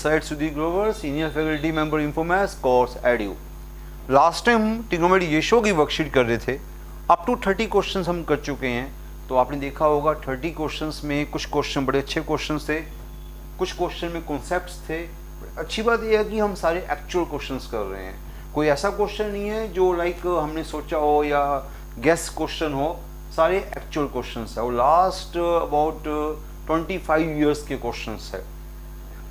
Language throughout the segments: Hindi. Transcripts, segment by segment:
side Sudhir Grover, senior faculty member Infomaths course Edu. Last time हम ट्रिग्नोमेट्री रेशियो की वर्कशीट कर रहे थे, अप टू 30 क्वेश्चंस हम कर चुके हैं। तो आपने देखा होगा 30 क्वेश्चंस में कुछ क्वेश्चन बड़े अच्छे क्वेश्चंस थे, कुछ क्वेश्चन में कॉन्सेप्ट्स थे। अच्छी बात यह है कि हम सारे एक्चुअल क्वेश्चंस कर रहे हैं, कोई ऐसा क्वेश्चन नहीं है जो लाइक हमने सोचा हो या गेस क्वेश्चन हो, सारे एक्चुअल क्वेश्चंस है और लास्ट अबाउट 25 ईयर्स के क्वेश्चंस है।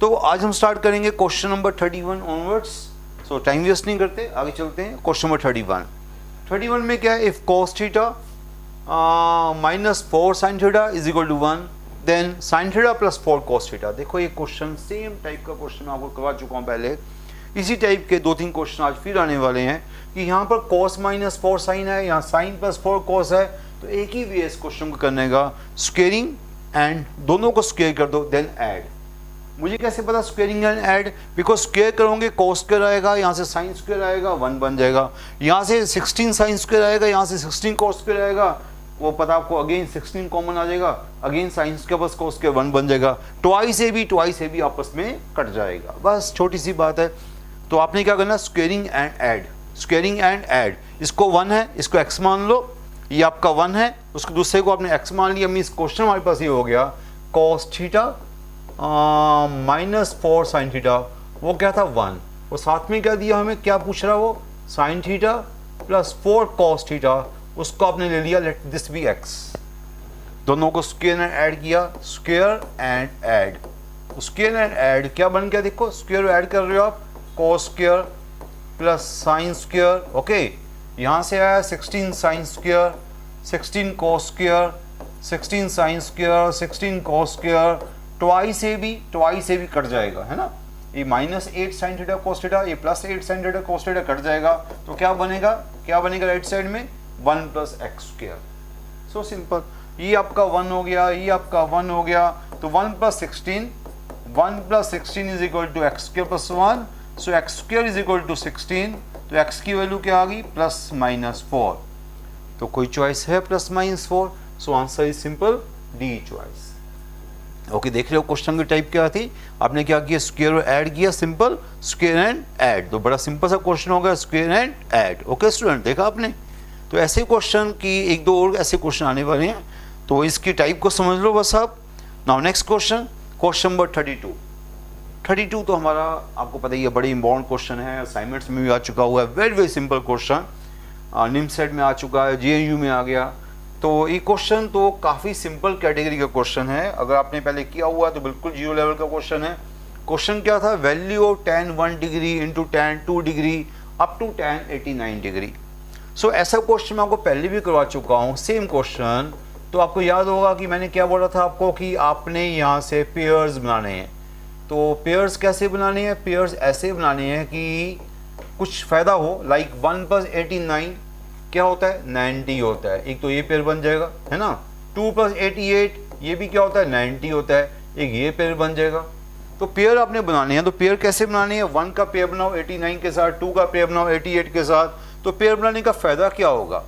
तो आज हम स्टार्ट करेंगे question number 31 onwards. So time waste नहीं करते, आगे चलते हैं। क्वेश्चन नंबर 31 में क्या है, if cos theta -4 sin theta is equal to 1, then sin theta plus 4 cos theta. देखो ये क्वेश्चन सेम टाइप का क्वेश्चन मैं आपको करवा चुका हूँ पहले, इसी टाइप के 2-3 क्वेश्चन आज फिर आने वाले हैं कि यहाँ पर cos -4 sin है, यहाँ sin + 4 cos है। तो एक ही वे इस क्वेश्चन को करने का, स्क्वेयरिंग एंड दोनों को स्क्वेयर कर दो देन ऐड। मुझे कैसे पता squaring and add, because square करोगे cos स्क्वेयर आएगा, यहाँ से sin स्क्वेयर आएगा 1 बन जाएगा, यहाँ से 16 sin स्क्वेयर आएगा, यहाँ से 16 cos स्क्वेयर आएगा, वो पता आपको अगेन 16 कॉमन आ जाएगा, again sin square plus cos square 1 बन जाएगा, ट्वाइस ए भी आपस में कट जाएगा। बस छोटी सी बात है। तो आपने क्या करना, squaring and add, squaring and add. इसको 1 है, इसको x मान लो, ये आपका 1 है, उसको दूसरे को आपने x मान लिया। मीन्स क्वेश्चन हमारे पास ये हो गया cos थीटा -4 sin थीटा, वो क्या था 1, और साथ में क्या दिया हमें, क्या पूछ रहा वो, sin theta plus 4 cos theta, उसको आपने ले लिया लेट दिस बी x। दोनों को स्क्वायर एंड ऐड किया, square and add, square and add क्या बन गया, देखो स्क्वायर ऐड कर रहे हो आप, cos square plus sin square, okay. यहाँ से आया 16 sin square, 16 cos square, 16 sin square, 16 cos square, twice A भी कट जाएगा, है ना। ये -8 sin थीटा cos थीटा, ये +8 sin theta cos theta cut जाएगा। तो क्या बनेगा राइट साइड में 1 + x स्क्वायर। सो सिंपल, ये आपका 1 हो गया, ये आपका 1 हो गया। तो 1 + 16 is equal to x square plus 1। So x square is equal to 16। तो x की वैल्यू क्या आ गई, +-4। तो कोई चॉइस है +-4। सो answer is simple, D choice. Okay, देख रहे हो क्वेश्चन की टाइप क्या थी, आपने क्या किया, स्क्वायर और ऐड किया, सिंपल स्क्वायर एंड ऐड। तो बड़ा सिंपल सा क्वेश्चन होगा, square and add. Okay student, देखा आपने। तो ऐसे क्वेश्चन की 1-2 और ऐसे क्वेश्चन आने वाले हैं, तो इसकी टाइप को समझ लो बस आप। नाउ नेक्स्ट क्वेश्चन नंबर 32 तो हमारा आपको पता ही है, बड़ी इंपॉर्टेंट क्वेश्चन है, असाइनमेंट्स में भी आ चुका हुआ है, वेरी सिंपल क्वेश्चन, निम सेट में आ चुका है, JNU में आ गया। तो ये क्वेश्चन तो काफ़ी सिंपल कैटेगरी का क्वेश्चन है, अगर आपने पहले किया हुआ है तो बिल्कुल 0 लेवल का क्वेश्चन है। क्वेश्चन क्या था, value of tan 1 degree into tan 2 degree up to tan 89 degree. So ऐसा क्वेश्चन मैं आपको पहले भी करवा चुका हूँ, सेम क्वेश्चन। तो आपको याद होगा कि मैंने क्या बोला था आपको कि आपने यहाँ से पेयर्स बनाने हैं। तो पेयर्स कैसे बनाने हैं, पेयर्स ऐसे बनाने हैं कि कुछ फ़ायदा हो, लाइक 1 + 89 क्या होता है, 90 होता है, एक तो ये पेयर बन जाएगा, है ना। 2 + 88 ये भी क्या होता है, 90 होता है, एक ये पेयर बन जाएगा। तो पेयर आपने बनाने हैं, तो पेयर कैसे बनाने हैं, 1 का पेयर बनाओ 89 के साथ, 2 का पेयर बनाओ 88 के साथ। तो पेयर बनाने का फ़ायदा क्या होगा,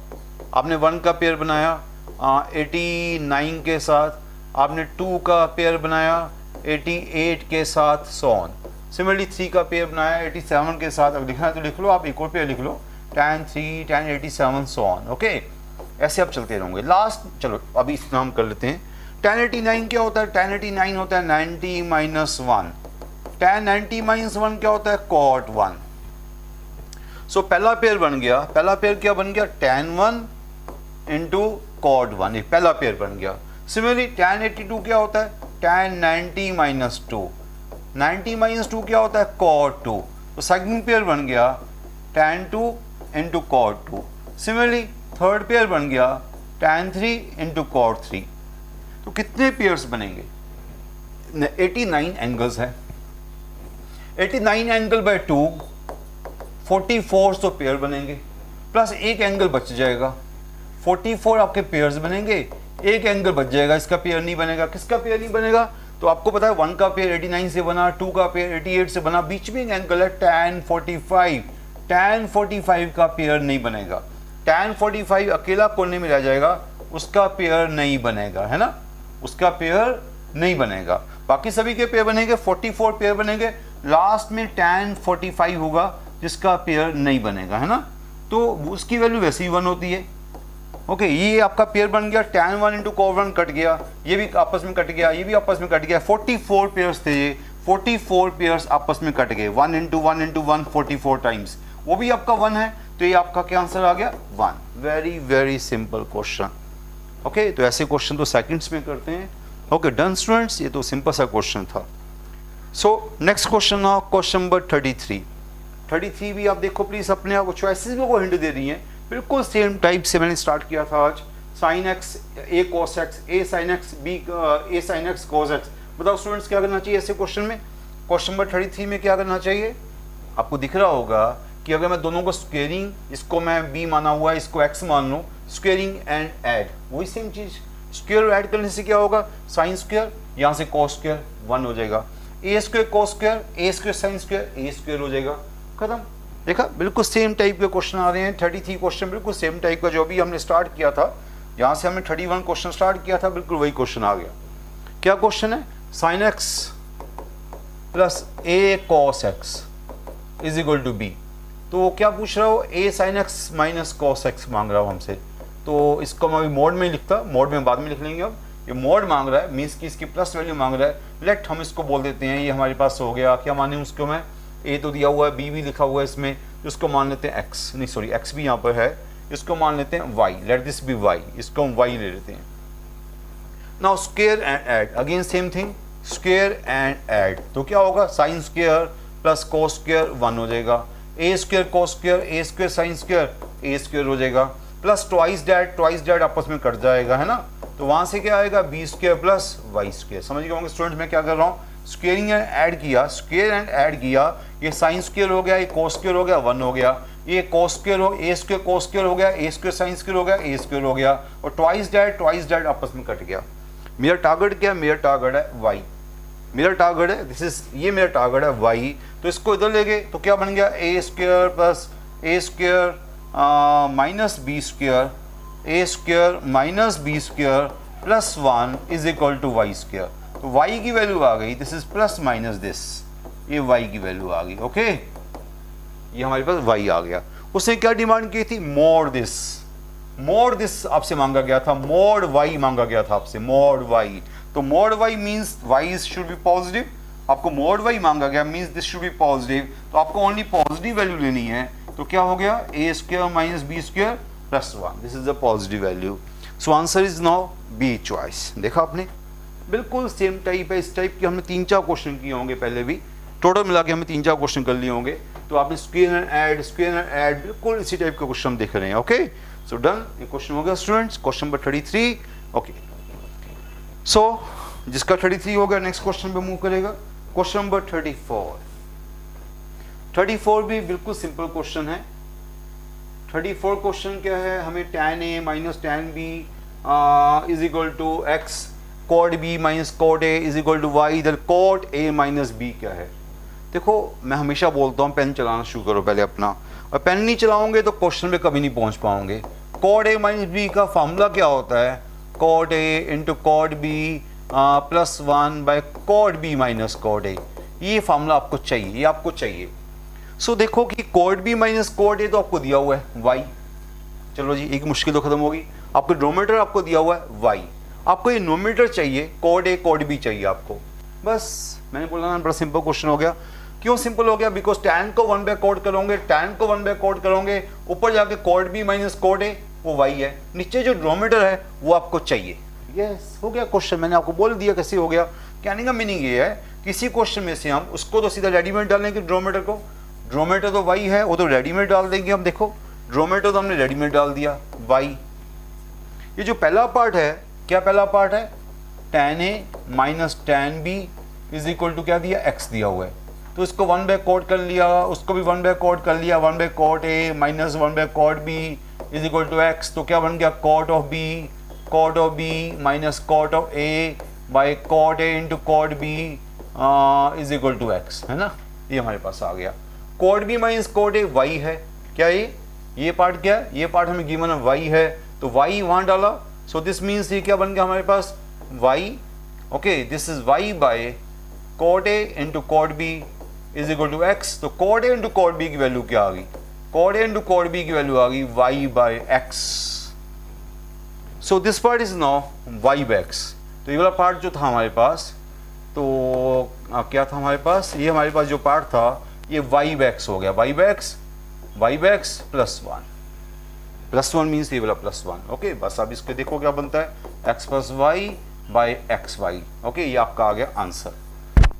आपने 1 का पेयर बनाया 89 के साथ, आपने 2 का पेयर बनाया 88 के साथ, सो ऑन। सिमिलरली 3 का पेयर बनाया 87 के साथ। अब लिखना है तो लिख लो, आप एक और पेयर लिख लो, tan 3, tan 87, so on. Okay, ऐसे आप चलते रहेंगे। लास्ट चलो अभी इस नाम कर लेते हैं, tan 89 क्या होता है, tan 89 होता है 90 - 1। tan 90 - 1 क्या होता है, cot 1। सो पहला पेयर बन गया, पहला पेयर क्या बन गया, tan 1 इंटू cot 1, एक पहला पेयर बन गया। सिमिलरली tan 82 क्या होता है, tan 90 - 2, 90 - 2 क्या होता है, cot 2। तो सेकंड पेयर बन गया tan 2 into cot 2। Similarly third pair बन गया tan 3 इंटू cot 3। तो कितने पेयर्स बनेंगे, 89 एंगल्स है, 89 एंगल बाय 2 44 तो पेयर बनेंगे, प्लस एक एंगल बच जाएगा, 44 आपके पेयर्स बनेंगे, एक एंगल बच जाएगा, इसका पेयर नहीं बनेगा। किसका पेयर नहीं बनेगा, तो आपको पता है 1 का पेयर 89 से बना, 2 का पेयर 88 से बना, बीच में एक एंगल है tan 45, tan 45 का पेयर नहीं बनेगा, tan 45 अकेला कोने में रह जाएगा, उसका पेयर नहीं बनेगा, है ना, उसका पेयर नहीं बनेगा। बाकी सभी के पेयर बनेंगे, 44 पेयर बनेंगे, लास्ट में tan 45 होगा जिसका पेयर नहीं बनेगा, है ना, तो उसकी वैल्यू वैसे ही 1 होती है। ओके, ये आपका पेयर बन गया, tan 1 इंटू cos 1 कट गया, ये भी आपस में कट गया, ये भी आपस में कट गया, 44 पेयर्स थे ये, 44 पेयर्स आपस में कट गए, 1 इंटू 1 इंटू 1 44 टाइम्स, वो भी आपका 1 है, तो ये आपका क्या आंसर आ गया 1। Very very simple question. Okay, तो ऐसे क्वेश्चन तो सेकंड्स में करते हैं। ओके डन स्टूडेंट्स, ये तो सिंपल सा क्वेश्चन था। सो नेक्स्ट क्वेश्चन ना, क्वेश्चन नंबर 33 भी आप देखो प्लीज, अपने आप चॉइसेस भी को हिंट दे रही हैं, बिल्कुल सेम टाइप से मैंने स्टार्ट किया था आज। साइन एक्स ए कॉस एक्स, ए साइन एक्स बी ए साइन एक्स कॉस एक्स। बताओ स्टूडेंट्स क्या करना चाहिए ऐसे क्वेश्चन में? क्वेश्चन नंबर 33 में क्या करना चाहिए? आपको दिख रहा होगा कि अगर मैं दोनों को स्क्वेयरिंग, इसको मैं b माना हुआ है, इसको x मान लूँ, स्क्वेयरिंग एंड ऐड, वही सेम चीज, स्क्वेयर ऐड करने से क्या होगा, साइन स्क्वेयर, यहाँ से कॉस स्क्वेयर 1 हो जाएगा, ए square cos square, A square sine square, A square हो जाएगा, खत्म। देखा, बिल्कुल सेम टाइप के क्वेश्चन आ रहे हैं। 33 क्वेश्चन बिल्कुल सेम टाइप का जो भी हमने स्टार्ट किया था, जहाँ से हमने 31 क्वेश्चन स्टार्ट किया था, बिल्कुल वही क्वेश्चन आ गया। क्या क्वेश्चन है? Sine x plus A cos x is equal to B. तो क्या पूछ रहा हो? A sine x minus cos x मांग रहा हो हमसे, तो इसको मैं अभी मोड में लिखता, मोड में बाद में लिख लेंगे। अब ये मोड मांग रहा है, मीन्स कि इसकी प्लस वैल्यू मांग रहा है। लेट हम इसको बोल देते हैं, ये हमारे पास हो गया, क्या माने उसको मैं, ए तो दिया हुआ है, बी भी लिखा हुआ है इसमें, इसको मान लेते हैं एक्स, नहीं सॉरी एक्स भी यहाँ पर है, इसको मान लेते हैं Y, let this be Y, इसको हम वाई ले लेते हैं। Now square and add, again same thing, square and add, तो क्या होगा, sine square plus cos square 1 हो जाएगा, A square cos square, A square sine square, A square हो जाएगा, प्लस ट्वाइस डैट आपस में कट जाएगा, है ना, तो वहां से क्या आएगा, B square plus Y square. समझ गए होंगे स्टूडेंट्स मैं क्या कर रहा हूँ? स्क्वेयरिंग एंड ऐड किया, स्क्वेयर एंड ऐड किया, ये साइन स्क्वेयर हो गया, ये कोस स्क्वेयर हो गया, 1 हो गया, ये कोस स्क्वेयर हो, ए स्क्वेयर कोस स्क्वेयर हो गया, ए स्क्वेयर साइन स्क्वेयर हो गया, ए स्क्वेयर हो गया, और ट्वाइस डैट आपस में कट गया। मेरा टारगेट क्या है? मेरा टारगेट है वाई, मेरा टारगेट है, दिस इज, ये मेरा टारगेट है वाई, तो इसको इधर ले गए तो क्या बन गया, A square plus A square minus B square, A square minus B square plus 1 is equal to Y square. तो वाई की वैल्यू आ गई, this is plus minus this, ये वाई की वैल्यू आ गई। ओके, ये हमारे पास वाई आ गया। उसने क्या डिमांड की थी? मोड दिस आपसे मांगा गया था, मोड वाई मांगा गया था आपसे, मोड वाई। तो mod Y means Y should be positive, आपको मोड वाई मांगा गया means this should be positive, तो आपको ओनली पॉजिटिव वैल्यू लेनी है। तो क्या हो गया, A square minus B square plus 1, this is the positive value. So answer is now B choice. देखा आपने, बिल्कुल सेम टाइप है। इस टाइप के हमने 3-4 क्वेश्चन किए होंगे पहले भी, टोटल मिला के हमें 3-4 क्वेश्चन कर लिए होंगे। तो आपने स्क्वेयर एंड ऐड बिल्कुल इसी टाइप का क्वेश्चन देख रहे हैं। ओके, सो डन, ये क्वेश्चन हो गया स्टूडेंट्स, क्वेश्चन नंबर 33। ओके, सो जिसका 33 हो गया नेक्स्ट क्वेश्चन पे मूव करेगा, क्वेश्चन नंबर 34 भी बिल्कुल सिंपल क्वेश्चन है। 34 क्वेश्चन क्या है, हमें tan a minus tan b is equal to x, cot b minus cot a is equal to y, इधर cot a माइनस b क्या है। देखो मैं हमेशा बोलता हूँ पेन चलाना शुरू करो पहले अपना, और पेन नहीं चलाओगे तो क्वेश्चन पे कभी नहीं पहुँच पाओगे। cot a माइनस b का फॉर्मूला क्या होता है, cot a into cot b plus 1 by cot b minus cot a, ये फॉर्मूला आपको चाहिए, ये आपको चाहिए। सो देखो कि cot b minus cot a तो आपको दिया हुआ है y, चलो जी एक मुश्किल तो खत्म होगी। आपको डिनोमिनेटर आपको दिया हुआ है y, आपको ये नोमिनेटर चाहिए, cot a cot b चाहिए आपको। बस मैंने बोला ना, बड़ा सिंपल क्वेश्चन हो गया। क्यों सिंपल हो गया? बिकॉज tan को 1 बाय cot करोगे, tan को 1 बाय cot करोगे, ऊपर जाके cot b minus cot a वो y है, नीचे जो डिनोमिनेटर है वो आपको चाहिए। यस, हो गया क्वेश्चन, मैंने आपको बोल दिया कैसे हो गया। कहने का मीनिंग ये है, किसी क्वेश्चन में से हम उसको तो सीधा रेडीमेड डालेंगे, डिनोमिनेटर को, डिनोमिनेटर तो y है, वो तो रेडीमेड डाल देंगे हम। देखो डिनोमिनेटर तो हमने रेडीमेड डाल दिया y। ये जो पहला पार्ट है, क्या पहला पार्ट है, tan a minus tan b is equal to क्या दिया, x दिया हुआ है, तो इसको 1 बाय cot कर लिया, उसको भी 1 बाय cot कर लिया, 1 by cot a minus 1 by cot b is equal to x, तो क्या बन गया, cot of b minus cot of a by cot a into cot b is equal to x, है ना, ये हमारे पास आ गया। cot b minus cot a y है, क्या ये पार्ट क्या है, ये पार्ट हमें गिवन है y है, तो y वहाँ डाला, सो दिस मीन्स ये क्या बन गया हमारे पास y। Okay, this is y by cot a into cot b is equal to x, तो cot a into cot b की वैल्यू क्या आ गई, cot a into cot b की वैल्यू आ गई y by x. So this part is now y by x. तो ये वाला पार्ट जो था हमारे पास, तो क्या था हमारे पास, ये हमारे पास जो पार्ट था ये वाई बाई एक्स हो गया, y by x plus one, plus one means ये वाला प्लस वन। ओके, बस अब इसको देखो क्या बनता है, x plus Y by x y. Okay, ये आपका आ गया आंसर।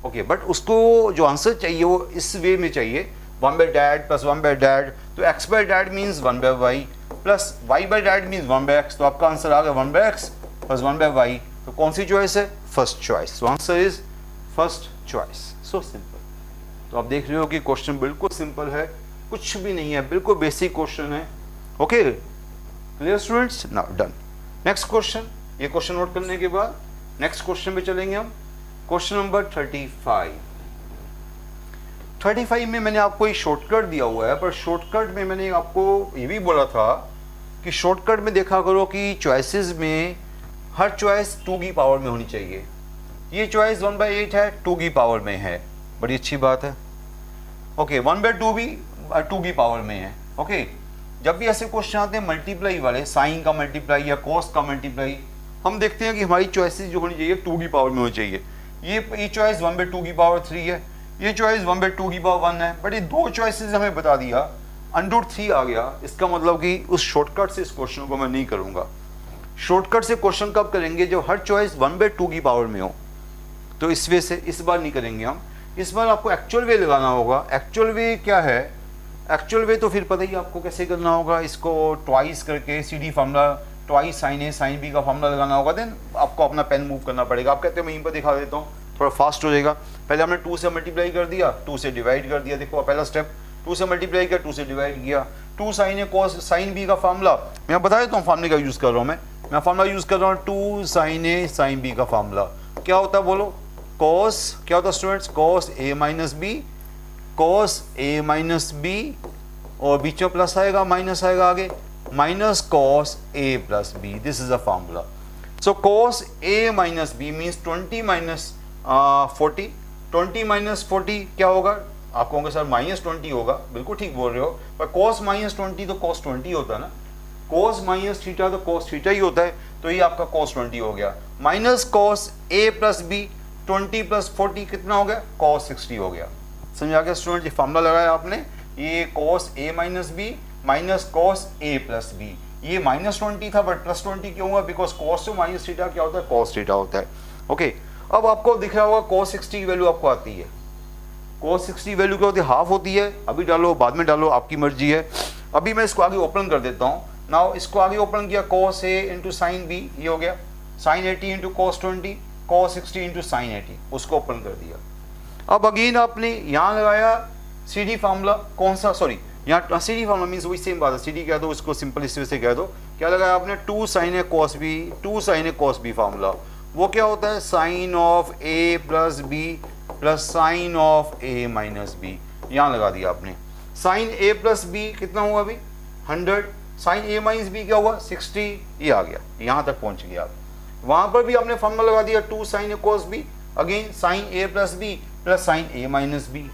ओके, बट उसको जो आंसर चाहिए वो इस वे में चाहिए, one by dad plus one by dad, तो x by dad means one by Y plus Y by dad means one by x, तो आपका आंसर आ गया one by x plus one by Y. तो कौन सी चॉइस है, first choice. So answer is first choice. So simple. तो आप देख रहे हो कि क्वेश्चन बिल्कुल सिंपल है, कुछ भी नहीं है, बिल्कुल बेसिक क्वेश्चन है। Okay, clear students, now done. Next question, ये क्वेश्चन नोट करने के बाद नेक्स्ट क्वेश्चन पे चलेंगे हम। क्वेश्चन नंबर 35 में मैंने आपको एक शॉर्टकट दिया हुआ है, पर शॉर्टकट में मैंने आपको ये भी बोला था कि शॉर्टकट में देखा करो कि चॉइसेस में हर चॉइस 2 की पावर में होनी चाहिए। ये चॉइस 1/8 है, 2 की पावर में है, बड़ी अच्छी बात है। ओके, 1/2 भी 2 की पावर में है। ओके, जब भी ऐसे क्वेश्चन आते हैं मल्टीप्लाई वाले, साइन का मल्टीप्लाई या कॉस का मल्टीप्लाई, हम देखते हैं कि हमारी चॉइसेस जो होनी चाहिए 2 की पावर में होनी चाहिए। ये चॉइस 1/2 की पावर 3 है, ये चॉइस 1/2 की पावर 1 है, बट ये दो चॉइसेस हमें बता दिया, √3 आ गया। इसका मतलब कि उस शॉर्टकट से इस क्वेश्चन को मैं नहीं करूंगा। शॉर्टकट से क्वेश्चन कब करेंगे, जब हर चॉइस 1/2 की पावर में हो। तो इस वे से इस बार नहीं करेंगे हम, इस बार आपको एक्चुअल वे लगाना होगा। एक्चुअल वे क्या है, एक्चुअल वे तो फिर पता ही आपको कैसे करना होगा, इसको ट्वाइस करके CD formula, twice sign a sine b का फार्मूला लगाना होगा। देन आपको अपना पेन मूव करना पड़ेगा। आप कहते हैं मैं यहीं पर दिखा देता हूँ, थोड़ा फास्ट हो जाएगा। पहले हमने 2 से मल्टीप्लाई कर दिया, 2 से डिवाइड कर दिया। देखो पहला स्टेप, 2 से मल्टीप्लाई किया, 2 से डिवाइड किया। 2 साइन ए कॉस साइन बी का फार्मूला, मैं बता देता हूँ फार्मूले का यूज़ कर रहा हूँ। मैं फार्मूला यूज़ कर रहा हूँ 2 साइन ए साइन बी का फार्मूला। क्या होता है बोलो, कॉस, क्या होता है students, cos a minus b, cos a minus b, और बीच में प्लस आएगा, माइनस आएगा आगे, minus cos a plus b. This is a formula. So cos a minus b means 20 minus 40, 20 minus 40 क्या होगा, आप कहोगे सर -20 होगा, बिल्कुल ठीक बोल रहे हो, पर cos -20 तो cos 20 होता है ना, cos माइनस थीटा तो cos थीटा ही होता है, तो ये आपका cos 20 हो गया। Minus cos a plus b, 20 plus 40 कितना हो गया, cos 60 हो गया। समझ आ गया स्टूडेंट, ये फार्मूला लगाया आपने, ये cos a minus b minus cos a plus b. ये -20 था बट +20 क्यों हुआ, बिकॉज cos से माइनस थीटा क्या होता है, cos थीटा होता है। ओके, अब आपको दिख रहा होगा cos 60 की वैल्यू आपको आती है। cos 60 वैल्यू क्या होती है, हाफ होती है। अभी डालो बाद में डालो, आपकी मर्जी है। अभी मैं इसको आगे ओपन कर देता हूँ। नाउ इसको आगे ओपन किया, cos a into sine b, ये हो गया sin 80 into cos 20, cos 60 into sin 80, उसको ओपन कर दिया। अब अगेन आपने यहाँ लगाया CD फार्मूला, कौन सा, सॉरी यहाँ CD फार्मूला मीन्स वही सेम बात है, CD कह दो, इसको सिंपल इस से कह दो। क्या लगाया आपने, 2 sin a cos b, 2 sin a cos b formula. वो क्या होता है, sine of a plus b plus sine of a minus b. यहाँ लगा दिया आपने। साइन a प्लस बी कितना हुआ अभी 100, साइन a माइनस बी क्या हुआ 60, ये आ गया, यहाँ तक पहुँच गया आप। वहाँ पर भी आपने फॉर्मूला लगा दिया 2 sin a cos b, again sine a plus b plus sine a minus b.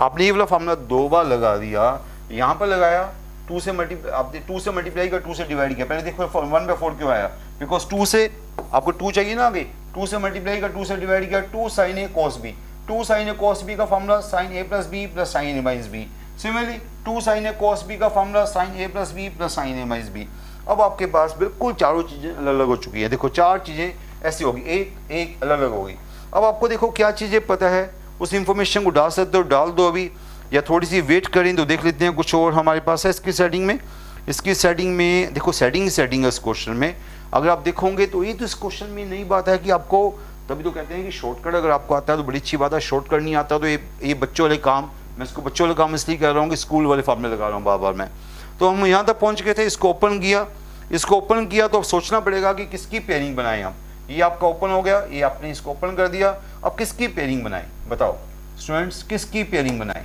आपने ये वाला फॉर्मूला 2 बार लगा दिया, यहाँ पर लगाया 2 से मल्टीप्लाई कर 2 से डिवाइड किया। पहले देखो 1/4 क्यों आया, बिकॉज 2 से आपको 2 चाहिए ना आगे, 2 से मल्टीप्लाई कर 2 से डिवाइड किया, 2 sin a cos b, 2 sin a cos b का formula sin a plus b plus sin a minus b. Similarly 2 sin a cos b का formula sin a plus b plus sin a minus b. अब आपके पास बिल्कुल चारों चीज़ें अलग अलग हो चुकी हैं। देखो 4 चीज़ें ऐसी होगी, एक अलग अलग होगी। अब आपको देखो क्या चीज़ें पता है, उस इंफॉर्मेशन को डाल सकते हो, डाल दो अभी, या थोड़ी सी वेट करें तो देख लेते हैं कुछ और हमारे पास है इसकी सेटिंग में। इसकी सेटिंग में देखो, सेटिंग है इस क्वेश्चन में। अगर आप देखोगे तो ये तो इस क्वेश्चन में नई बात है कि आपको, तभी तो कहते हैं कि शॉर्टकट अगर आपको आता है तो बड़ी अच्छी बात है, शॉर्टकट नहीं आता तो ये बच्चों वाले काम, मैं इसको बच्चों वाले काम इसलिए कह रहा हूँ कि स्कूल वाले फॉर्मूले लगा रहा हूँ बार बार मैं। तो हम यहाँ तक पहुँच गए थे, इसको ओपन किया तो अब सोचना पड़ेगा कि किसकी पेयरिंग बनाएं हम। ये आपका ओपन हो गया, ये आपने इसको ओपन कर दिया, अब किसकी पेयरिंग बनाएं बताओ स्टूडेंट्स, किसकी पेयरिंग बनाएं।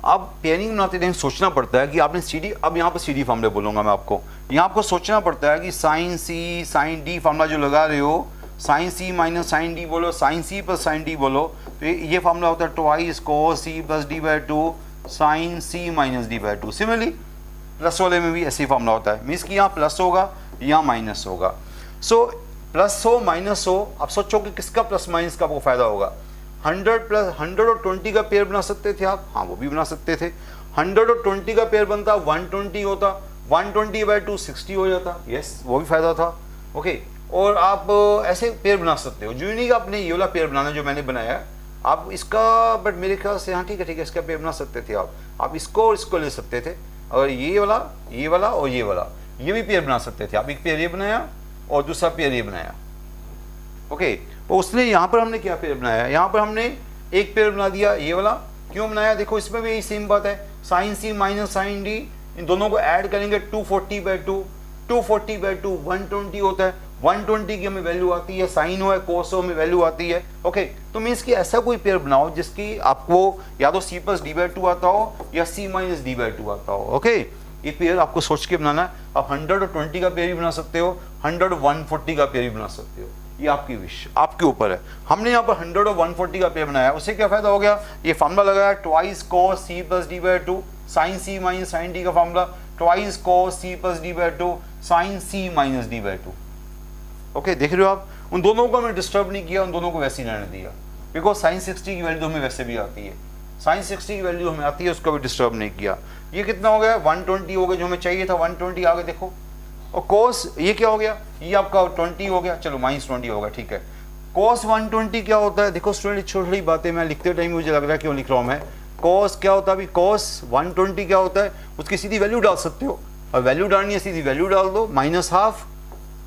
अब पेयरिंग बनाते टाइम सोचना पड़ता है कि आपने CD, अब यहाँ पर CD फार्मूले बोलूँगा मैं आपको, यहाँ आपको सोचना पड़ता है कि sine C sine D formula जो लगा रहे हो sine C minus sine D बोलो, sine C plus sine D बोलो, तो ये फॉर्मूला होता है twice cos C plus D by two sine C minus D by two. Similarly plus वाले में भी ऐसे ही फॉर्मूला होता है, मीन्स कि यहाँ प्लस होगा यहाँ माइनस होगा। सो प्लस हो माइनस हो, आप सोचो कि किसका प्लस माइनस का आपको फायदा होगा। 100 प्लस 100 और 20 का पेयर बना सकते थे आप, हाँ वो भी बना सकते थे। 100 और 20 का पेयर बनता 120 होता, 120 बाई 2 60 हो जाता, यस वो भी फायदा था। ओके, और आप ऐसे पेयर बना सकते हो, जो नहीं कि आपने ये वाला पेयर बनाना जो मैंने बनाया आप इसका, बट मेरे ख्याल से हाँ ठीक है इसका पेयर बना सकते थे आप इसको और इसको ले सकते थे, और ये वाला और ये वाला ये भी पेयर बना सकते थे आप। एक पेयर ये बनाया और दूसरा पेयर ये बनाया। ओके, तो उसने यहाँ पर हमने क्या पेयर बनाया, यहाँ पर हमने एक पेयर बना दिया ये वाला। क्यों बनाया, देखो इसमें भी यही सेम बात है, sign C minus sine D, इन दोनों को ऐड करेंगे 240 बाई 2, 240 बाई 2 120 होता है, 120 की हमें वैल्यू आती है, साइन हो है कोस हो हमें वैल्यू आती है। ओके, तो मीन्स कि ऐसा कोई पेयर बनाओ जिसकी आपको या तो सी प्लस डी बाई 2 आता हो या सी माइनस डी बाई 2 आता हो। ओके, ये पेयर आपको सोच के बनाना है। आप 100 और 20 का पेयर भी बना सकते हो, 100 और 140 का पेयर भी बना सकते हो, ये आपकी विश आपके ऊपर है। हमने यहाँ पर 100 और 140 का पेयर बनाया, उससे क्या फायदा हो गया, ये फार्मूला लगाया twice cos C plus D by 2 sine C minus sine D का formula, twice cos C plus D by 2 sine C minus D by 2। Okay, देख रहे हो आप, उन दोनों को हमने डिस्टर्ब नहीं किया, उन दोनों को वैसे ही रहने दिया, बिकॉज साइन 60 की वैल्यू हमें वैसे भी आती है, साइन 60 की वैल्यू हमें आती है, उसको भी डिस्टर्ब नहीं किया। ये कितना हो गया 120 हो गया, जो हमें चाहिए था 120 आ गया देखो। और कोस ये क्या हो गया, ये आपका 20 हो गया, चलो -20 होगा, ठीक है। कोस 120 क्या होता है, देखो स्टूडेंट छोटी छोटी बातें मैं लिखते टाइम मुझे लग रहा है क्यों लिख रहा हूँ मैं। कोस क्या होता है अभी, कोस 120 क्या होता है, उसकी सीधी वैल्यू डाल सकते हो, और वैल्यू डालनी है सीधी वैल्यू डाल दो -12,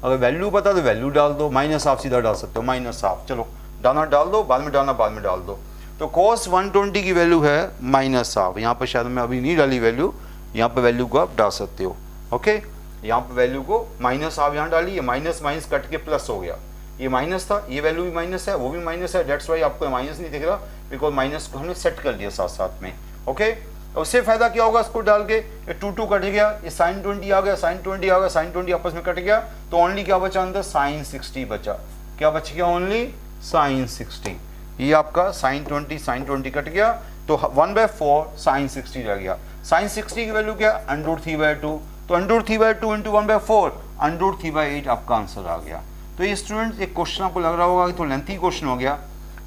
अगर वैल्यू पता तो वैल्यू डाल दो, -12 सीधा डाल सकते हो, -12, चलो डालना डाल दो, बाद में डालना बाद में डाल दो। तो कोस 120 की वैल्यू है -12, यहाँ पर शायद मैं अभी नहीं डाली वैल्यू, यहाँ पर वैल्यू को आप डाल सकते हो। ओके, यहाँ पर वैल्यू को -12 यहाँ डाली, ये माइनस माइनस कट के प्लस हो गया, ये माइनस था, ये वैल्यू भी माइनस है, वो भी माइनस है, डेट्स वाई आपको माइनस नहीं दिख रहा, बिकॉज माइनस को हमने सेट कर दिया साथ साथ में। ओके, उससे फायदा क्या होगा, इसको डाल के ये 2 कट गया, ये साइन 20 आ गया, साइन 20 आ गया, साइन 20 आपस में कट गया, तो ओनली क्या बचा अंदर, साइन 60 बचा। क्या बच गया, ओनली साइन 60। ये आपका साइन 20 कट गया, तो 1/4 साइन 60 रह गया। साइन 60 की वैल्यू क्या, √3/2, तो √3/2 इंटू 1/4 √3/8 आपका आंसर आ गया। तो ये स्टूडेंट एक क्वेश्चन आपको लग रहा होगा कि तो लेंथी क्वेश्चन हो गया,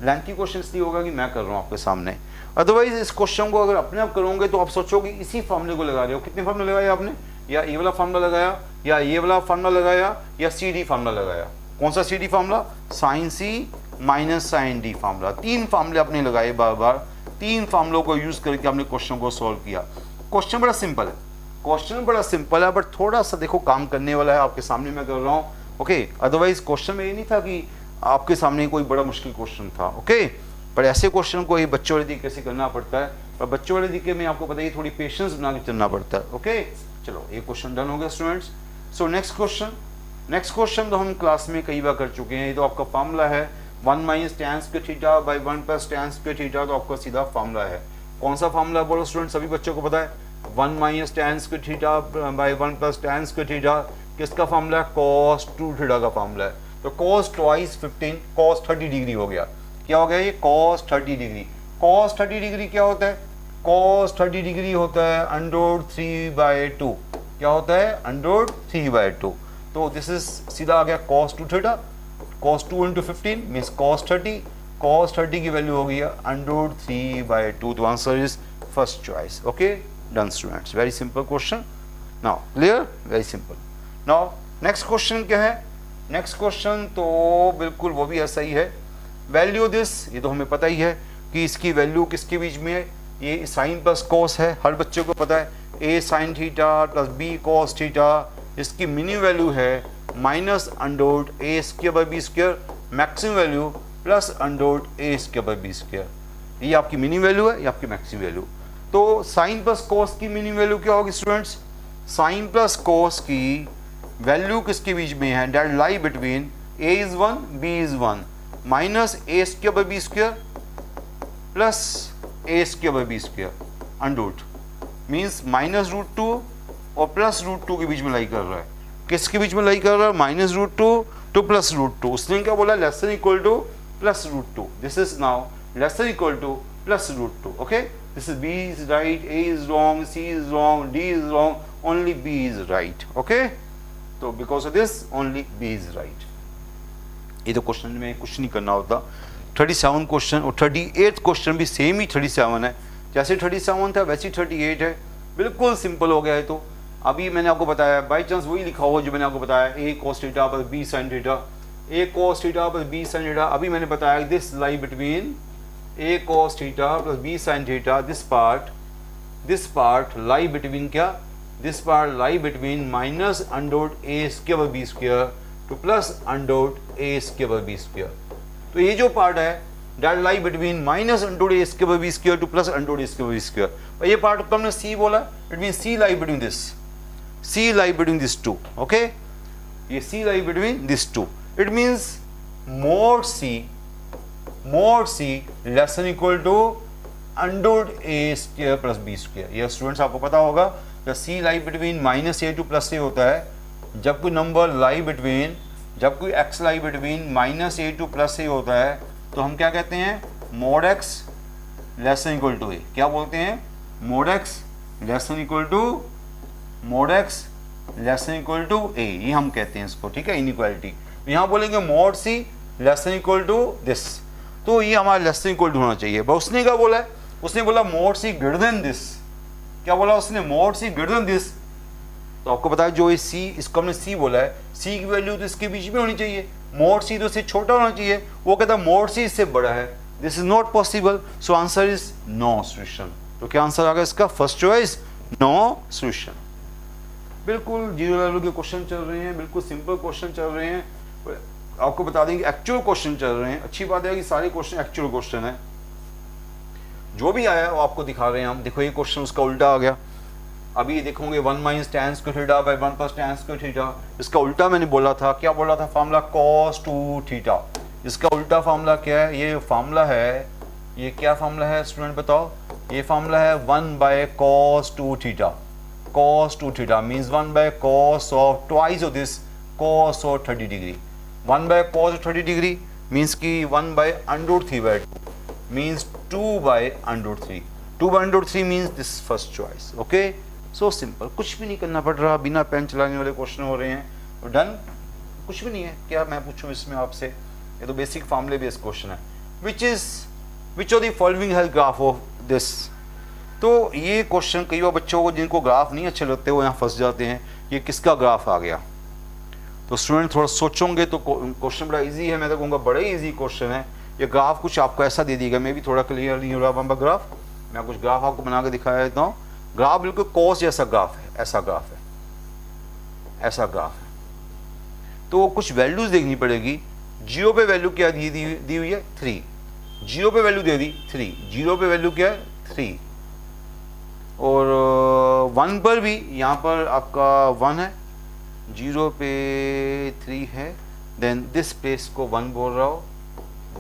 लेंथी क्वेश्चन इसलिए होगा कि मैं कर रहा हूँ आपके सामने, अदरवाइज इस क्वेश्चन को अगर अपने आप करोगे तो आप सोचोगे इसी फॉर्मूले को लगा रहे हो। कितने फॉर्मूले लगाए आपने, या ये वाला फॉर्मूला लगाया, या ये वाला फॉर्मूला लगाया, या CD फॉर्मूला लगाया। कौन सा CD formula, sign C minus sine D formula. 3 फॉर्मूले आपने लगाए बार बार, 3 फॉर्मूलों को यूज करके आपने क्वेश्चन को सॉल्व किया। क्वेश्चन बड़ा सिंपल है, क्वेश्चन बड़ा सिंपल है, बट थोड़ा सा देखो काम करने वाला है, आपके सामने मैं कर रहा हूँ। ओके, अदरवाइज क्वेश्चन में ये नहीं था कि आपके सामने कोई बड़ा मुश्किल क्वेश्चन था। ओके, पर ऐसे क्वेश्चन को ये बच्चों वाले तरीके से करना पड़ता है, और बच्चों वाले तरीके में आपको पता है थोड़ी पेशेंस बना के चलना पड़ता है। ओके, चलो ये क्वेश्चन डन हो गया स्टूडेंट्स। सो नेक्स्ट क्वेश्चन तो हम क्लास में कई बार कर चुके हैं। ये तो आपका फॉर्मूला है 1 - tan square theta by 1 + tan square theta, तो आपका सीधा फॉर्मूला है। कौन सा फॉर्मूला बोलो स्टूडेंट, सभी बच्चों को पता है, 1 - tan square theta by 1 + tan square theta किसका फॉर्मूला है, cos 2 थीटा का फॉर्मूला है। तो cos twice 15 cos 30 डिग्री हो गया। क्या हो गया ये, cos 30 डिग्री। cos 30 डिग्री क्या होता है, cos 30 डिग्री होता है √3/2। क्या होता है, √3/2। तो दिस इज सीधा आ गया cos 2 theta, cos 2 × 15 means cos 30, cos 30 की वैल्यू हो गई √3/2। तो answer is first choice. Okay, done students, very simple question. Now clear, very simple. Now next question क्या है, नेक्स्ट क्वेश्चन तो बिल्कुल वो भी ऐसा ही है। वैल्यू दिस, ये तो हमें पता ही है कि इसकी वैल्यू किसके बीच में है, ये साइन प्लस कॉस है, हर बच्चे को पता है। a sin theta plus b cos theta, इसकी मिनिमम वैल्यू है -√a²/b², मैक्सिमम वैल्यू +√a²/b²। ये आपकी मिनिमम वैल्यू है, ये आपकी मैक्सिमम वैल्यू। तो साइन प्लस कॉस की मिनिमम वैल्यू क्या होगी स्टूडेंट्स, साइन प्लस कॉस की वैल्यू किसके बीच में है, that lie between a is 1 b is 1 -a²/b² plus a²/b², under root means -√2 और +√2 के बीच में लाई कर रहा है। किसके बीच में लाई कर रहा है, -√2 टू प्लस रूट टू। उसने क्या बोला, less than equal to plus root two. This is now less than equal to plus root two. Okay, this is B is right, A is wrong, C is wrong, D is wrong, only B is right. Okay, तो because of this only B is right. ये तो क्वेश्चन में कुछ नहीं करना होता। 37 क्वेश्चन और 38 क्वेश्चन भी सेम ही 37 है, जैसे 37 था वैसे 38 है, बिल्कुल सिंपल हो गया है। तो अभी मैंने आपको बताया, बाई चांस वही लिखा हुआ जो मैंने आपको बताया, A cos थीटा पर B sin theta, A cos theta पर B sin थीटा। अभी मैंने बताया this lie between A cos theta plus B sin theta, this part lie between क्या, this part lie between minus under A square B square to plus under A square B square. तो ये जो पार्ट है that lie between minus under A square B square to plus under A square B square. ये पार्ट को हमने C बोला, it mean C lie between this, C lie between this two. Okay, ये C lie between this two, it means mod C less than equal to under A square plus B square. ये स्टूडेंट्स आपको पता होगा, जब C lie between minus A to plus A होता है, जब कोई नंबर लाई बिटवीन, जब कोई x lie between minus A to plus A होता है, तो हम क्या कहते हैं, mod x less than equal to A। क्या बोलते हैं, mod x less than equal to, mod x less than equal to A, ये हम कहते हैं इसको। ठीक है, इनइक्वालिटी। यहाँ बोलेंगे mod C less than equal to this, तो ये हमारा लेस देन इक्वल टू होना चाहिए। बस उसने क्या बोला है, उसने बोला mode C greater than this. क्या बोला उसने, mode C greater than this. तो आपको पता है जो ये C, इसको हमने C बोला है, C की वैल्यू तो इसके बीच में होनी चाहिए, मोड C तो इससे छोटा होना चाहिए। वो कहता है मोड C इससे बड़ा है, this is not possible, so answer is no solution. तो क्या आंसर आ गया इसका, फर्स्ट चॉइस नो सॉल्यूशन। बिल्कुल जीरो लेवल के क्वेश्चन चल रहे हैं, बिल्कुल सिंपल क्वेश्चन चल रहे हैं, आपको बता देंगे एक्चुअल क्वेश्चन चल रहे हैं। अच्छी बात है कि सारे क्वेश्चन एक्चुअल क्वेश्चन है, जो भी आया है वो आपको दिखा रहे हैं हम। देखो ये क्वेश्चन उसका उल्टा आ गया। अभी देखोगे 1 minus tan square theta by 1 plus tan square theta, इसका उल्टा मैंने बोला था, क्या बोला था, फार्मूला cos 2 थीटा। इसका उल्टा फार्मूला क्या है, ये फार्मूला है, ये क्या फार्मूला है स्टूडेंट बताओ, ये फार्मूला है 1 by cos 2 theta. cos 2 theta means 1 by cos of twice of this cos of 30 degree. 1 by cos of 30 degree means कि 1 by under 3 by 2 means 2 by under 3। 2 by under 3 means this first choice. Okay, so simple, कुछ भी नहीं करना पड़ रहा, बिना पेन चलाने वाले क्वेश्चन हो रहे हैं, डन, कुछ भी नहीं है। क्या मैं पूछूं इसमें आपसे, ये तो बेसिक फार्मूले बेस्ड क्वेश्चन है। Which of the following has graph of this. तो ये क्वेश्चन कई बार बच्चों को जिनको ग्राफ नहीं अच्छे लगते वो यहाँ फंस जाते हैं, ये किसका ग्राफ आ गया। तो स्टूडेंट थोड़ा सोचोगे तो क्वेश्चन बड़ा इजी है, मैं तो कहूँगा बड़ा ही इजी क्वेश्चन है। ये ग्राफ कुछ आपको ऐसा दे दिएगा, मैं भी थोड़ा क्लियर नहीं हो रहा ग्राफ, मैं कुछ ग्राफ आपको बना के दिखाया देता हूँ। ग्राफ बिल्कुल कॉस जैसा ग्राफ है, ऐसा ग्राफ है, ऐसा ग्राफ है। तो कुछ वैल्यूज देखनी पड़ेगी। 0 पे वैल्यू क्या दी हुई है 3, 0 पे वैल्यू दे दी 3, 0 पे वैल्यू क्या है 3, और 1 पर भी यहाँ पर आपका 1 है, 0 पे 3 है, देन दिस प्लेस को 1 बोल रहा हो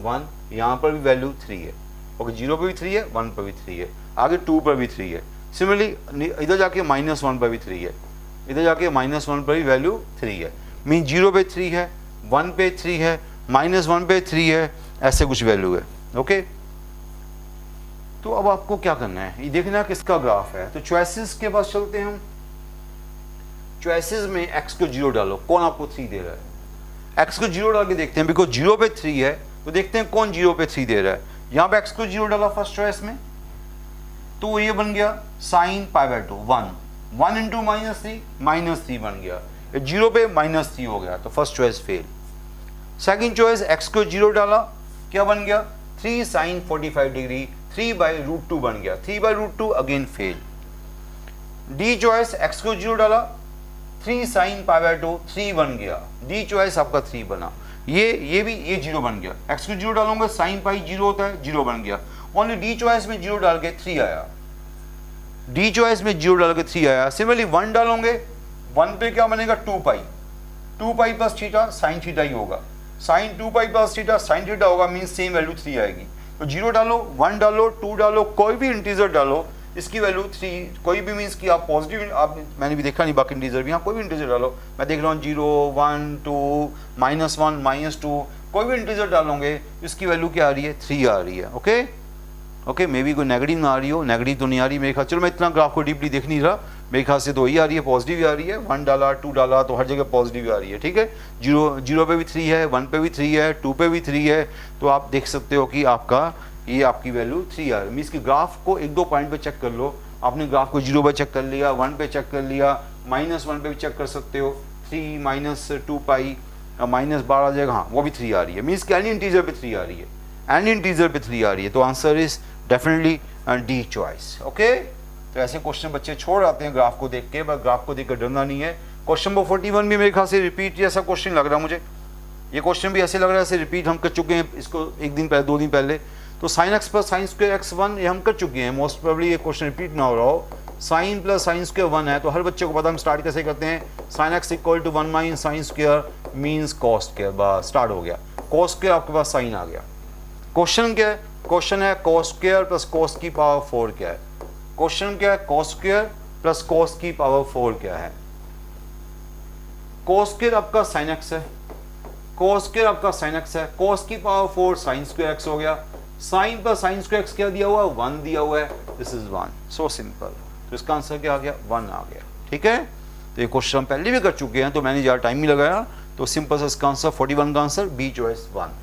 1, यहाँ पर भी वैल्यू 3 है, ओके 0 पर भी 3 है, 1 पर भी 3 है, आगे 2 पर भी 3 है। सिमिलरली इधर जाके -1 पर भी 3 है, इधर जाके -1 पर भी वैल्यू 3 है। मीन 0 पे 3 है, 1 पे 3 है, -1 पे 3 है, ऐसे कुछ वैल्यू है। ओके, तो अब आपको क्या करना है, ये देखना किसका ग्राफ है। तो चॉइसेस के पास चलते हैं हम। चॉइसेस में x को 0 डालो, कौन आपको 3 दे रहा है। x को 0 डाल के देखते हैं, बिकॉज 0 पे 3 है, तो देखते हैं कौन 0 पे 3 दे रहा है। यहाँ पे x को 0 डाला फर्स्ट चॉइस में, तो ये बन गया sin π/2 1 इंटू -3 बन गया, 0 पे -3 हो गया, तो first choice fail. Second choice x को 0 डाला, क्या बन गया 3 sin 45 डिग्री, 3/√2 बन गया, 3/√2 again fail. D choice x को 0 डाला, 3 sin π/2 3 बन गया, डी चॉइस आपका 3 बना। ये भी ये 0 बन गया, x को 0 डालूंगा sin π 0 होता है, 0 बन गया। ओनली डी चॉइस में 0 डाल के 3 आया, डी चॉइस में 0 डाल के 3 आया। सिमिलरली 1 डालोगे, 1 पे क्या बनेगा 2π प्लस थीटा साइन थीटा ही होगा, sine 2π plus theta sine theta होगा, मीन सेम वैल्यू 3 आएगी। तो 0 डालो, 1 डालो, 2 डालो, कोई भी इंटीजर डालो, इसकी वैल्यू 3, कोई भी मीन्स कि आप पॉजिटिव, आप मैंने भी देखा नहीं बाकी इंटीजर भी, यहाँ कोई भी इंटीजर डालो, मैं देख रहा हूँ 0 1 2 -1 -2, कोई भी इंटीजर डालोगे इसकी वैल्यू क्या आ रही है, 3 आ रही है। ओके ओके, मे बी कोई नेगेटिव ना आ रही हो, नेगेटिव तो नहीं आ रही मेरे ख्याल, चलो मैं इतना ग्राफ को डीपली देख नहीं रहा, मेरे ख्याल से तो ही आ रही है, पॉजिटिव ही आ रही है, 1 डाला 2 डाला तो हर जगह पॉजिटिव आ रही है। ठीक है, 0 पे भी 3 है, 1 पे भी 3 है, 2 पे भी 3 है, तो आप देख सकते हो कि आपका ये आपकी वैल्यू 3 आ रही है। मीन्स कि ग्राफ को 1-2 पॉइंट पे चेक कर लो, आपने ग्राफ को 0 पे चेक कर लिया, 1 पे चेक कर लिया, -1 पे भी चेक कर सकते हो, 3 -2 पाई -12 आ जाएगा, हाँ वो भी 3 आ रही है। मीन्स कि एनी इंटीजर पे 3 आ रही है, एनी इंटीजर पे 3 आ रही है, तो answer is definitely D choice. Okay, तो ऐसे क्वेश्चन बच्चे छोड़ आते हैं ग्राफ को देख के, बस ग्राफ को देखकर डरना नहीं है। क्वेश्चन नंबर 41 भी मेरे ख्याल से रिपीट जैसा क्वेश्चन लग रहा है मुझे, ये क्वेश्चन भी ऐसे लग रहा है जैसे रिपीट हम कर चुके हैं इसको एक दिन पहले, 2 दिन पहले। तो sin x plus sine square x1 ये हम कर चुके हैं, मोस्ट प्रोबेबली ये क्वेश्चन रिपीट ना हो रहा हो। sin प्लस साइन स्क्वायर 1 है, तो हर बच्चे को पता हम स्टार्ट कैसे करते हैं, sin x equal to 1 minus sine square means cos square, बस स्टार्ट हो गया, कॉस स्क्वायर आपके पास साइन आ गया। क्वेश्चन क्या है, क्वेश्चन है cos स्क्वायर प्लस cos की पावर 4 क्या है, क्वेश्चन क्या है cos स्क्वायर प्लस cos की पावर 4 क्या है। cos स्क्वायर आपका sin x है, cos स्क्वायर आपका sin x है, cos की पावर 4 sin स्क्वायर x हो गया, sin plus sin square x क्या दिया हुआ है, 1 दिया हुआ है, दिस इज 1, सो सिंपल। तो इसका आंसर क्या आ गया, 1 आ गया। ठीक है, तो ये क्वेश्चन हम पहले भी कर चुके हैं, तो मैंने ज़्यादा टाइम नहीं लगाया, तो सिंपल सा इसका आंसर 41 का आंसर बी चॉइस 1।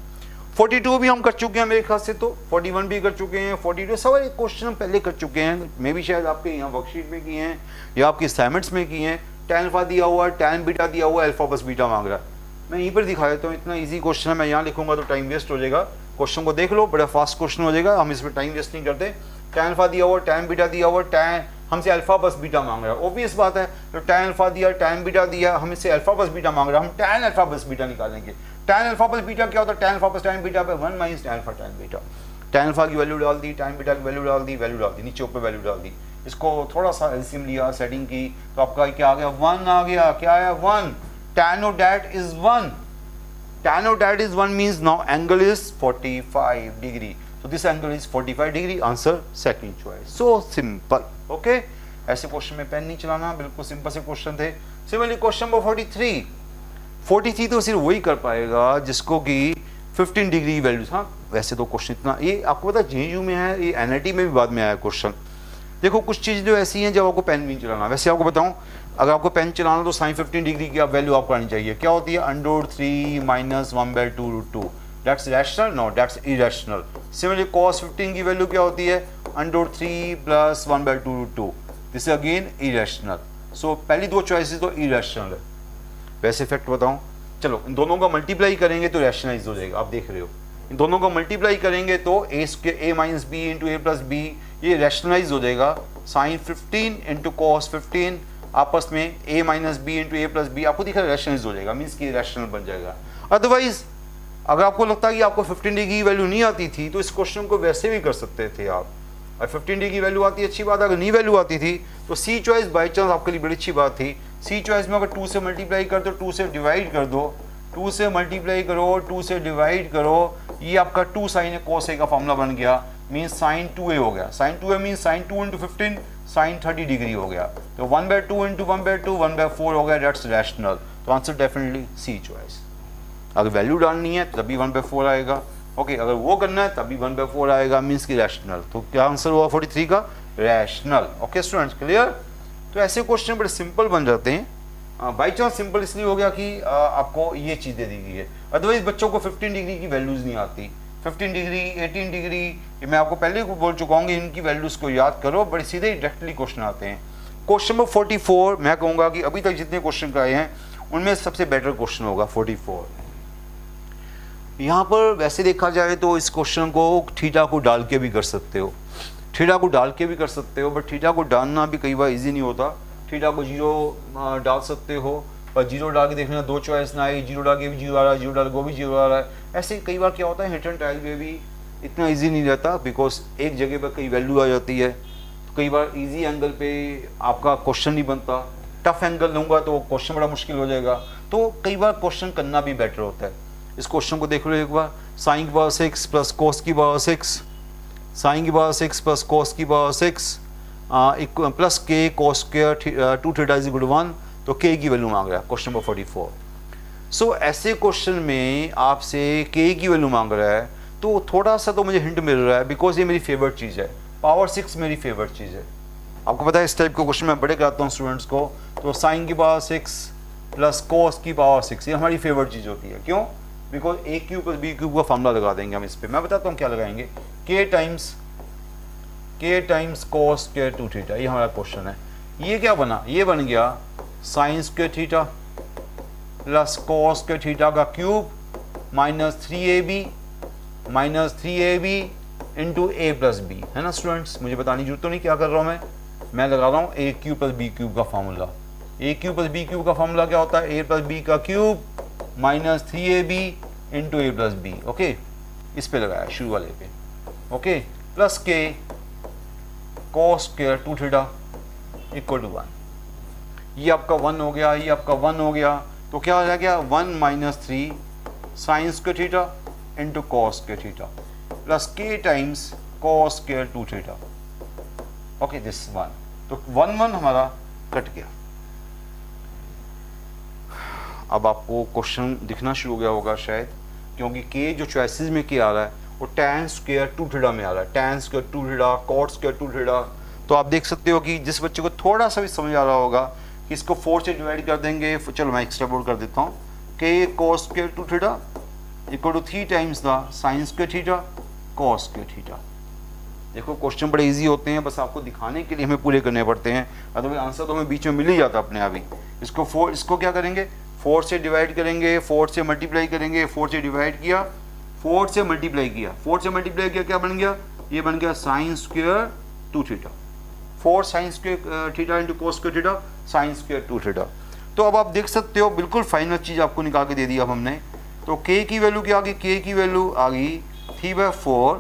42 भी हम कर चुके हैं मेरे ख्याल से, तो 41 भी कर चुके हैं, 42 सवाल क्वेश्चन हम पहले कर चुके हैं, मे भी शायद आपके यहाँ वर्कशीट में किए हैं या आपके असाइनमेंट्स में किए हैं। tan अल्फा दिया हुआ है, tan बीटा दिया हुआ है, अल्फा प्लस बीटा मांग रहा है, मैं यहीं पर दिखा देता हूँ, इतना इजी क्वेश्चन है, मैं यहाँ लिखूंगा तो टाइम वेस्ट हो जाएगा, क्वेश्चन को देख लो, बड़ा फास्ट क्वेश्चन हो जाएगा, हम इसमें टाइम वेस्ट नहीं करते। tan अल्फा दिया हुआ, tan बीटा दिया हुआ, tan हमसे अल्फा प्लस बीटा मांग रहा है, ऑब्वियस बात है, तो tan अल्फा दिया, tan बीटा दिया, हम इससे अल्फा प्लस बीटा मांग रहा है, हम tan अल्फा प्लस बीटा निकालेंगे। tan अल्फा प्लस बीटा क्या होता है, tan alpha plus tan beta पे 1 minus tan alpha tan beta, tan alpha की वैल्यू डाल दी, tan बीटा की वैल्यू डाल दी, नीचे ऊपर वैल्यू डाल दी, इसको थोड़ा सा एलसीएम लिया, सेटिंग की, तो आपका क्या आ गया, 1 आ गया, क्या आया 1, tan of that is 1, tan of that is 1 means now angle is 45 degree, so this angle is 45 degree, answer second choice, so simple। okay, ऐसे क्वेश्चन में पेन नहीं चलाना, बिल्कुल सिंपल से क्वेश्चन थे। सिमिलरली क्वेश्चन नंबर 43 तो सिर्फ वही कर पाएगा जिसको कि 15 डिग्री वैल्यूज, हाँ वैसे तो क्वेश्चन इतना, ये आपको पता है JEE में है, ये NIT में भी बाद में आया क्वेश्चन। देखो कुछ चीज़ जो ऐसी हैं जब आपको पेन नहीं चलाना, वैसे आपको बताऊं अगर आपको पेन चलाना तो साइन 15 डिग्री की आप वैल्यू आपको आनी चाहिए, क्या होती है, √3 - 1/2√2, that's rational, no that's irrational. Similarly cos 15 की वैल्यू क्या होती है, √3 + 1/2√2, दिस अगेन इरेशनल। सो पहली 2 चॉइसेस तो इरेशनल है। वैसे फैक्ट बताऊं, चलो इन दोनों का मल्टीप्लाई करेंगे तो रैशनलाइज हो जाएगा, आप देख रहे हो, इन दोनों का मल्टीप्लाई करेंगे तो a - b × a + b, ये रैशनलाइज हो जाएगा, साइन 15 × cos 15 आपस में a - b × a + b, आपको दिखा रैशनलाइज हो जाएगा, मीन्स कि रैशनल बन जाएगा। अदरवाइज अगर आपको लगता है कि आपको 15 डिग्री की वैल्यू नहीं आती थी तो इस क्वेश्चन को वैसे भी कर सकते थे आप, और 15 डिग्री की वैल्यू आती है अच्छी बात, अगर नहीं वैल्यू आती थी तो सी चॉइस बाई चांस आपके लिए बड़ी अच्छी बात थी। सी चॉइस में अगर 2 से मल्टीप्लाई कर दो, 2 से डिवाइड कर दो, 2 से मल्टीप्लाई करो, 2 से डिवाइड करो, ये आपका 2 sin cos a का फॉर्मूला बन गया, मीन्स sin 2a हो गया, sin 2a means sin 2 × 15 sin 30 degree हो गया, तो 1/2 × 1/2 1/4 हो गया, दैट्स रैशनल। तो आंसर डेफिनेटली सी चॉइस। अगर वैल्यू डालनी है तभी 1/4 आएगा, ओके, अगर वो करना है तभी 1/4 आएगा, मीन्स की रैशनल। तो क्या आंसर हुआ 43 का, रैशनल। Okay students, clear. तो ऐसे क्वेश्चन बड़े सिंपल बन जाते हैं, बाई चांस सिंपल इसलिए हो गया कि आपको ये चीज़ दे दी गई है, अदरवाइज बच्चों को 15 डिग्री की वैल्यूज़ नहीं आती, 15 डिग्री 18 डिग्री, ये मैं आपको पहले बोल चुका हूँ, इनकी वैल्यूज़ को याद करो, बड़े सीधे डायरेक्टली क्वेश्चन आते हैं। क्वेश्चन नंबर 44 मैं कहूँगा कि अभी तक जितने क्वेश्चन आए हैं उनमें सबसे बेटर क्वेश्चन होगा 44। यहाँ पर वैसे देखा जाए तो इस क्वेश्चन को थीटा को डाल के भी कर सकते हो, थीटा को डाल के भी कर सकते हो, बट थीटा को डालना भी कई बार इजी नहीं होता। थीटा को 0 डाल सकते हो, पर 0 डाल के देखना 2 चॉइस ना आए, 0 डाल के भी 0 आ रहा है, 0 डाल के वो भी 0 आ रहा है। ऐसे कई बार क्या होता है, हिट एंड ट्रायल में भी इतना इजी नहीं रहता, बिकॉज एक जगह पर कई वैल्यू आ जाती है, तो कई बार इजी एंगल पे आपका क्वेश्चन नहीं बनता, टफ एंगल लूँगा तो क्वेश्चन बड़ा मुश्किल हो जाएगा, तो कई बार क्वेश्चन करना भी बेटर होता है। इस क्वेश्चन को देख लो एक बार, साइन की पावर 6 + cos की पावर 6, साइन की पावर 6 + cos की power 6, plus k cos square 2 theta is equal to 1, तो के की वैल्यू मांग रहा है क्वेश्चन नंबर 44। सो ऐसे क्वेश्चन में आपसे के की वैल्यू मांग रहा है तो थोड़ा सा तो मुझे हिंट मिल रहा है, बिकॉज ये मेरी फेवरेट चीज़ है, पावर 6 मेरी फेवरेट चीज़ है। आपको पता है इस टाइप के क्वेश्चन मैं बड़े कराता हूँ स्टूडेंट्स को, तो साइन की पावर 6 प्लस कॉस की पावर 6 ये हमारी फेवरेट चीज़ होती है। क्यों? Because a cube plus b cube का फॉर्मूला लगा देंगे हम इस पर। मैं बताता हूँ क्या लगाएंगे, के टाइम्स कॉस स्क्वायर 2 थीटा, ये हमारा क्वेश्चन है। ये क्या बना? ये बन गया sign square theta plus cos square theta का cube minus 3ab into a plus B, है ना स्टूडेंट्स? मुझे बताने की जरूरत तो नहीं क्या कर रहा हूँ मैं लगा रहा हूँ a cube plus b cube का formula. A cube plus b cube का फॉर्मूला क्या होता है? ए प्लस बी का cube minus 3ab into a plus b. Okay, इस पे लगाया शुरू वाले पे। Okay, plus k cos square 2 theta equal to 1। ये आपका 1 हो गया, ये आपका 1 हो गया, तो क्या हो गया 1 minus 3 sine square theta into cos square theta plus K times cos square 2 theta. Okay, this 1, तो 1 हमारा कट गया। अब आपको क्वेश्चन दिखना शुरू हो गया होगा शायद, क्योंकि के जो चॉइसेस में क्या आ रहा है वो tan स्क्वायर 2 थीटा में आ रहा है, tan square 2 theta, cot square 2 theta. तो आप देख सकते हो कि जिस बच्चे को थोड़ा सा भी समझ आ रहा होगा कि इसको 4 से डिवाइड कर देंगे, चलो मैं एक्स्ट्रा बोर्ड कर देता हूँ, k cos square 2 theta equal to 3 times the sine square theta cos square theta. देखो क्वेश्चन बड़े इजी होते हैं, बस आपको दिखाने के लिए हमें पूरे करने पड़ते हैं, अदरवाइज आंसर तो हमें बीच में मिल ही जाता अपने आप ही। इसको क्या करेंगे, 4 से डिवाइड करेंगे, 4 से मल्टीप्लाई करेंगे, 4 से डिवाइड किया, 4 से मल्टीप्लाई किया, 4 से मल्टीप्लाई किया, क्या बन गया? ये बन गया sine square 2 theta, 4 sign square theta into cos square theta sine square 2 theta. तो अब आप देख सकते हो बिल्कुल फाइनल चीज़ आपको निकाल के दे दी अब हमने। तो के की वैल्यू क्या आ गई? के की वैल्यू आ गई 3/4।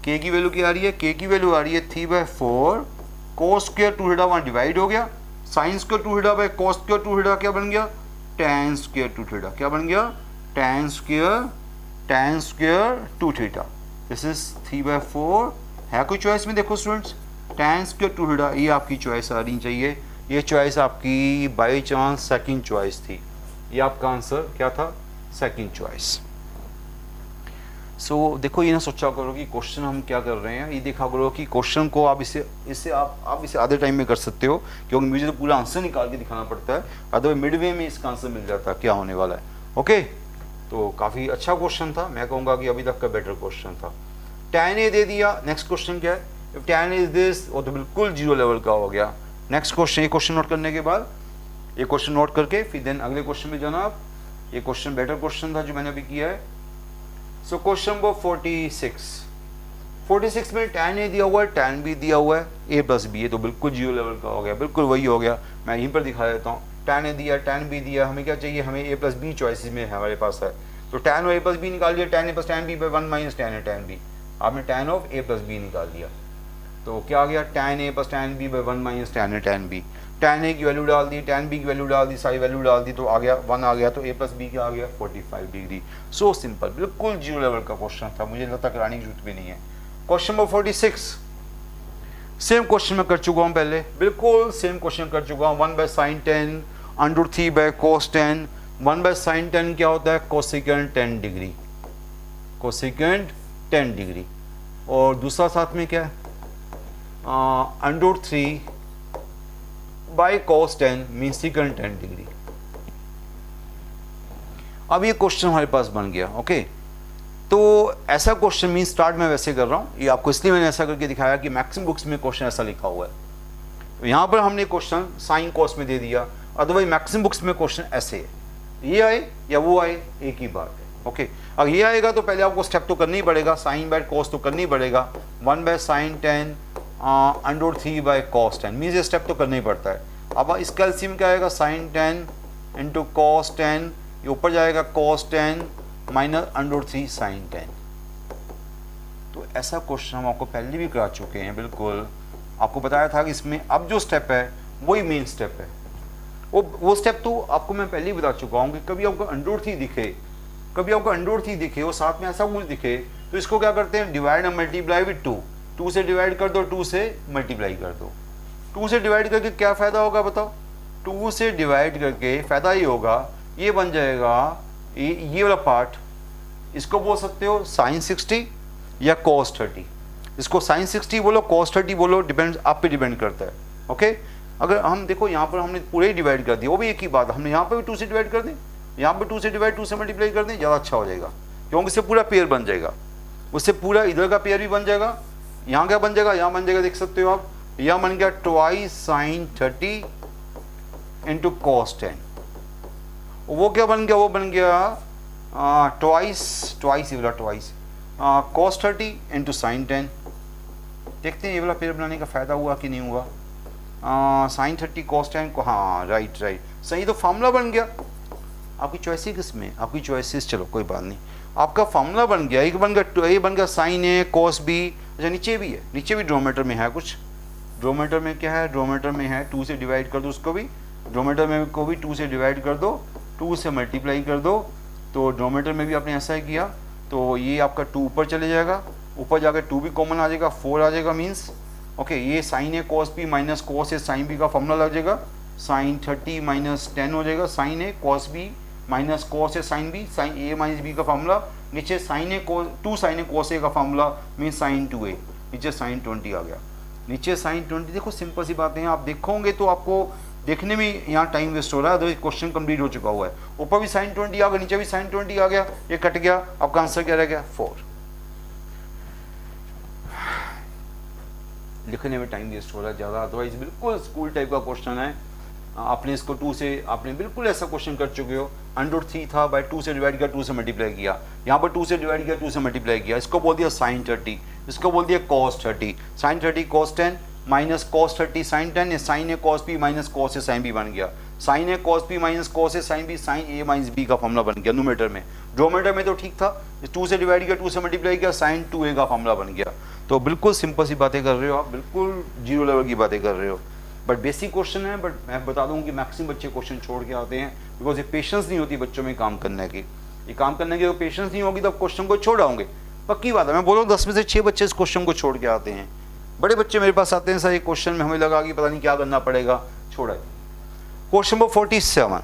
के की वैल्यू क्या आ रही है? के की वैल्यू आ रही है 3/4 कोस स्क्वायर 2 थीटा, वहाँ डिवाइड हो गया, sine square 2 theta by cos square 2 theta क्या बन गया? tan square 2 theta. क्या बन गया? tan square 2 theta. This is 3/4। है कोई चॉइस में? देखो स्टूडेंट्स, tan स्क्वायर 2 थीटा ये आपकी चॉइस आनी चाहिए। ये चॉइस आपकी बाई चांस सेकंड चॉइस थी, ये आपका आंसर क्या था? Second choice. सो देखो ये ना सोचा करो कि क्वेश्चन हम क्या कर रहे हैं, ये देखा करो कि क्वेश्चन को आप इसे आधे टाइम में कर सकते हो, क्योंकि मुझे तो पूरा आंसर निकाल के दिखाना पड़ता है, अदरवाइज मिडवे में इसका आंसर मिल जाता है क्या होने वाला है। ओके, तो काफ़ी अच्छा क्वेश्चन था, मैं कहूँगा कि अभी तक का बेटर क्वेश्चन था। tan a दे दिया, नेक्स्ट क्वेश्चन क्या है? If tan a is this, वो तो बिल्कुल जीरो लेवल का हो गया। नेक्स्ट क्वेश्चन, ये क्वेश्चन नोट करने के बाद, ये क्वेश्चन नोट करके फिर देन अगले क्वेश्चन में जाना आप। ये क्वेश्चन बेटर क्वेश्चन था जो मैंने अभी किया है। सो क्वेश्चन नंबर 46 में tan a दिया हुआ है, tan b दिया हुआ है, a प्लस बी, ये तो बिल्कुल जीरो लेवल का हो गया, बिल्कुल वही हो गया। मैं यहीं पर दिखा देता हूँ, tan a दिया, tan b दिया, हमें क्या चाहिए? हमें a प्लस बी चॉइसेस में है, हमारे पास है, तो tan और a प्लस बी निकाल दिया, tan a plus tan b by 1 minus tan a tan b, आपने tan of a plus b निकाल दिया, तो क्या आ गया? tan a plus tan b by 1 minus tan a tan b। tan a की वैल्यू डाल दी, tan b की वैल्यू डाल दी, सारी वैल्यू डाल दी, तो आ गया 1 आ गया, तो a प्लस बी क्या आ गया? 45 डिग्री। सो सिंपल, बिल्कुल जीरो लेवल का क्वेश्चन था, मुझे लगता कराने की जरूरत भी नहीं है। क्वेश्चन नंबर 46 सेम क्वेश्चन में कर चुका हूँ पहले, बिल्कुल सेम क्वेश्चन कर चुका हूँ। 1/sin 10 √3/cos 10। 1/sin 10 क्या होता है? कोसेकेंड 10 डिग्री, कोसेकेंड 10 डिग्री, और दूसरा साथ में क्या है? √3/cos 10 mean second 10 degree. अब ये क्वेश्चन हमारे पास बन गया। ओके, तो ऐसा क्वेश्चन मीन स्टार्ट में वैसे कर रहा हूँ, ये आपको इसलिए मैंने ऐसा करके दिखाया कि मैक्सिमम बुक्स में क्वेश्चन ऐसा लिखा हुआ है। तो यहाँ पर हमने क्वेश्चन साइन कॉस में दे दिया, अदरवाइज मैक्सिमम बुक्स में क्वेश्चन ऐसे है, ये आए या वो आए एक ही बात है। ओके, अब ये आएगा तो पहले आपको स्टेप तो करनी ही पड़ेगा, साइन बाय कॉस तो करनी पड़ेगा। 1/sin 10 √3/cos 10 मीन्स ये स्टेप तो करना ही पड़ता है। अब इसका एलसीएम क्या आएगा? sin 10 इंटू कॉस 10, ये ऊपर जाएगा cos 10 माइनस √3 sin 10। तो ऐसा क्वेश्चन हम आपको पहले भी करा चुके हैं, बिल्कुल आपको बताया था कि इसमें अब जो स्टेप है वही मेन स्टेप है। वो स्टेप तो आपको मैं पहले ही बता चुका हूँ कि कभी आपको √3 दिखे, कभी आपको √3 दिखे और साथ में ऐसा कुछ दिखे, तो इसको क्या करते हैं? डिवाइड एंड मल्टीप्लाई विद 2 से डिवाइड कर दो, 2 से मल्टीप्लाई कर दो। 2 से डिवाइड करके क्या फ़ायदा होगा बताओ? 2 से डिवाइड करके फ़ायदा ये होगा, ये बन जाएगा ये वाला पार्ट, इसको बोल सकते हो साइन 60 या cos 30। इसको साइन 60 बोलो, cos 30 बोलो, डिपेंड आप पे डिपेंड करता है। ओके, अगर हम देखो यहाँ पर हमने पूरे ही डिवाइड कर दिया, वो भी एक ही बात, हमने यहाँ पर भी 2 से डिवाइड कर दें, यहाँ पर 2 से डिवाइड 2 से मल्टीप्लाई कर दें, ज़्यादा अच्छा हो जाएगा, क्योंकि इससे पूरा पेयर बन जाएगा, उससे पूरा इधर का पेयर भी बन जाएगा। यहाँ क्या बन जाएगा? यहाँ बन जाएगा, देख सकते हो आप, यहाँ बन गया ट्वाइस साइन 30 इंटू कॉस 10। वो क्या बन गया? वो बन गया ट्वाइस ये वाला ट्वाइस कॉस 30 इंटू साइन 10। देखते हैं ये वाला पेयर बनाने का फ़ायदा हुआ कि नहीं हुआ। साइन 30 कॉस 10 को, हाँ राइट सही, तो फार्मूला बन गया। आपकी चॉइस ही किसमें? आपकी चॉइसेस, चलो कोई बात नहीं, आपका फार्मूला बन गया। एक बन गया, ये बन गया साइन ए कॉस बी। अच्छा नीचे भी है, नीचे भी ड्रोमीटर में है कुछ। ड्रोमीटर में क्या है? ड्रोमीटर में है 2 से डिवाइड कर दो उसको भी, ड्रोमीटर में को भी 2 से डिवाइड कर दो, 2 से मल्टीप्लाई कर दो। तो ड्रोमीटर में भी आपने ऐसा ही किया, तो ये आपका 2 ऊपर चले जाएगा, ऊपर जाकर 2 भी कॉमन आ जाएगा, 4 आ जाएगा मीन्स। ओके, ये साइन ए कॉस बी माइनस कॉस ए साइन बी का फॉर्मूला लग जाएगा, साइन 30 माइनस 10 हो जाएगा, sign A cos B minus cos A sine B, sign a minus B का फॉर्मूला, नीचे sign A cos 2 sine A cos A का फॉर्मूला मीन्स साइन 2a, नीचे साइन 20 आ गया, नीचे साइन 20। देखो सिंपल सी बातें हैं, आप देखोगे तो आपको देखने में यहाँ टाइम वेस्ट हो रहा है, तो क्वेश्चन कंप्लीट हो चुका हुआ है। ऊपर भी साइन 20 आ गया, नीचे भी साइन 20 आ गया, ये कट गया, आपका आंसर क्या रह गया? 4। लिखने में टाइम वेस्ट हो रहा है ज़्यादा, अदरवाइज बिल्कुल स्कूल टाइप का क्वेश्चन है। आपने इसको 2 से, आपने बिल्कुल ऐसा क्वेश्चन कर चुके हो। √3 था, बाय 2 से डिवाइड किया, 2 से मल्टीप्लाई किया, यहाँ पर 2 से डिवाइड किया, 2 से मल्टीप्लाई किया, इसको बोल दिया साइन 30, इसको बोल दिया cos 30, sine 30 cos 10 minus cos 30 sine 10, ये sine a cos b minus cos a sine b बन गया, sine a cos b minus cos a sine b, sine a minus b का फॉर्मूला बन गया न्यूमरेटर में। डिनोमिनेटर में तो ठीक था, 2 से डिवाइड किया, 2 से मल्टीप्लाई किया, साइन 2a का फॉर्मूला बन गया। तो बिल्कुल सिंपल सी बातें कर रहे हो आप, बिल्कुल जीरो लेवल की बातें कर रहे हो, बट बेसिक क्वेश्चन है। बट मैं बता दूं कि मैक्सिमम बच्चे क्वेश्चन छोड़ के आते हैं, बिकॉज ये पेशेंस नहीं होती बच्चों में काम करने की। ये काम करने की अगर पेशेंस नहीं होगी तो आप क्वेश्चन को छोड़ आओगे, पक्की बात है। मैं बोल रहा हूँ 10 में से 6 बच्चे इस क्वेश्चन को छोड़ के आते हैं। बड़े बच्चे मेरे पास आते हैं, सर ये क्वेश्चन में हमें लगा कि पता नहीं क्या करना पड़ेगा, छोड़ा। क्वेश्चन नंबर 47,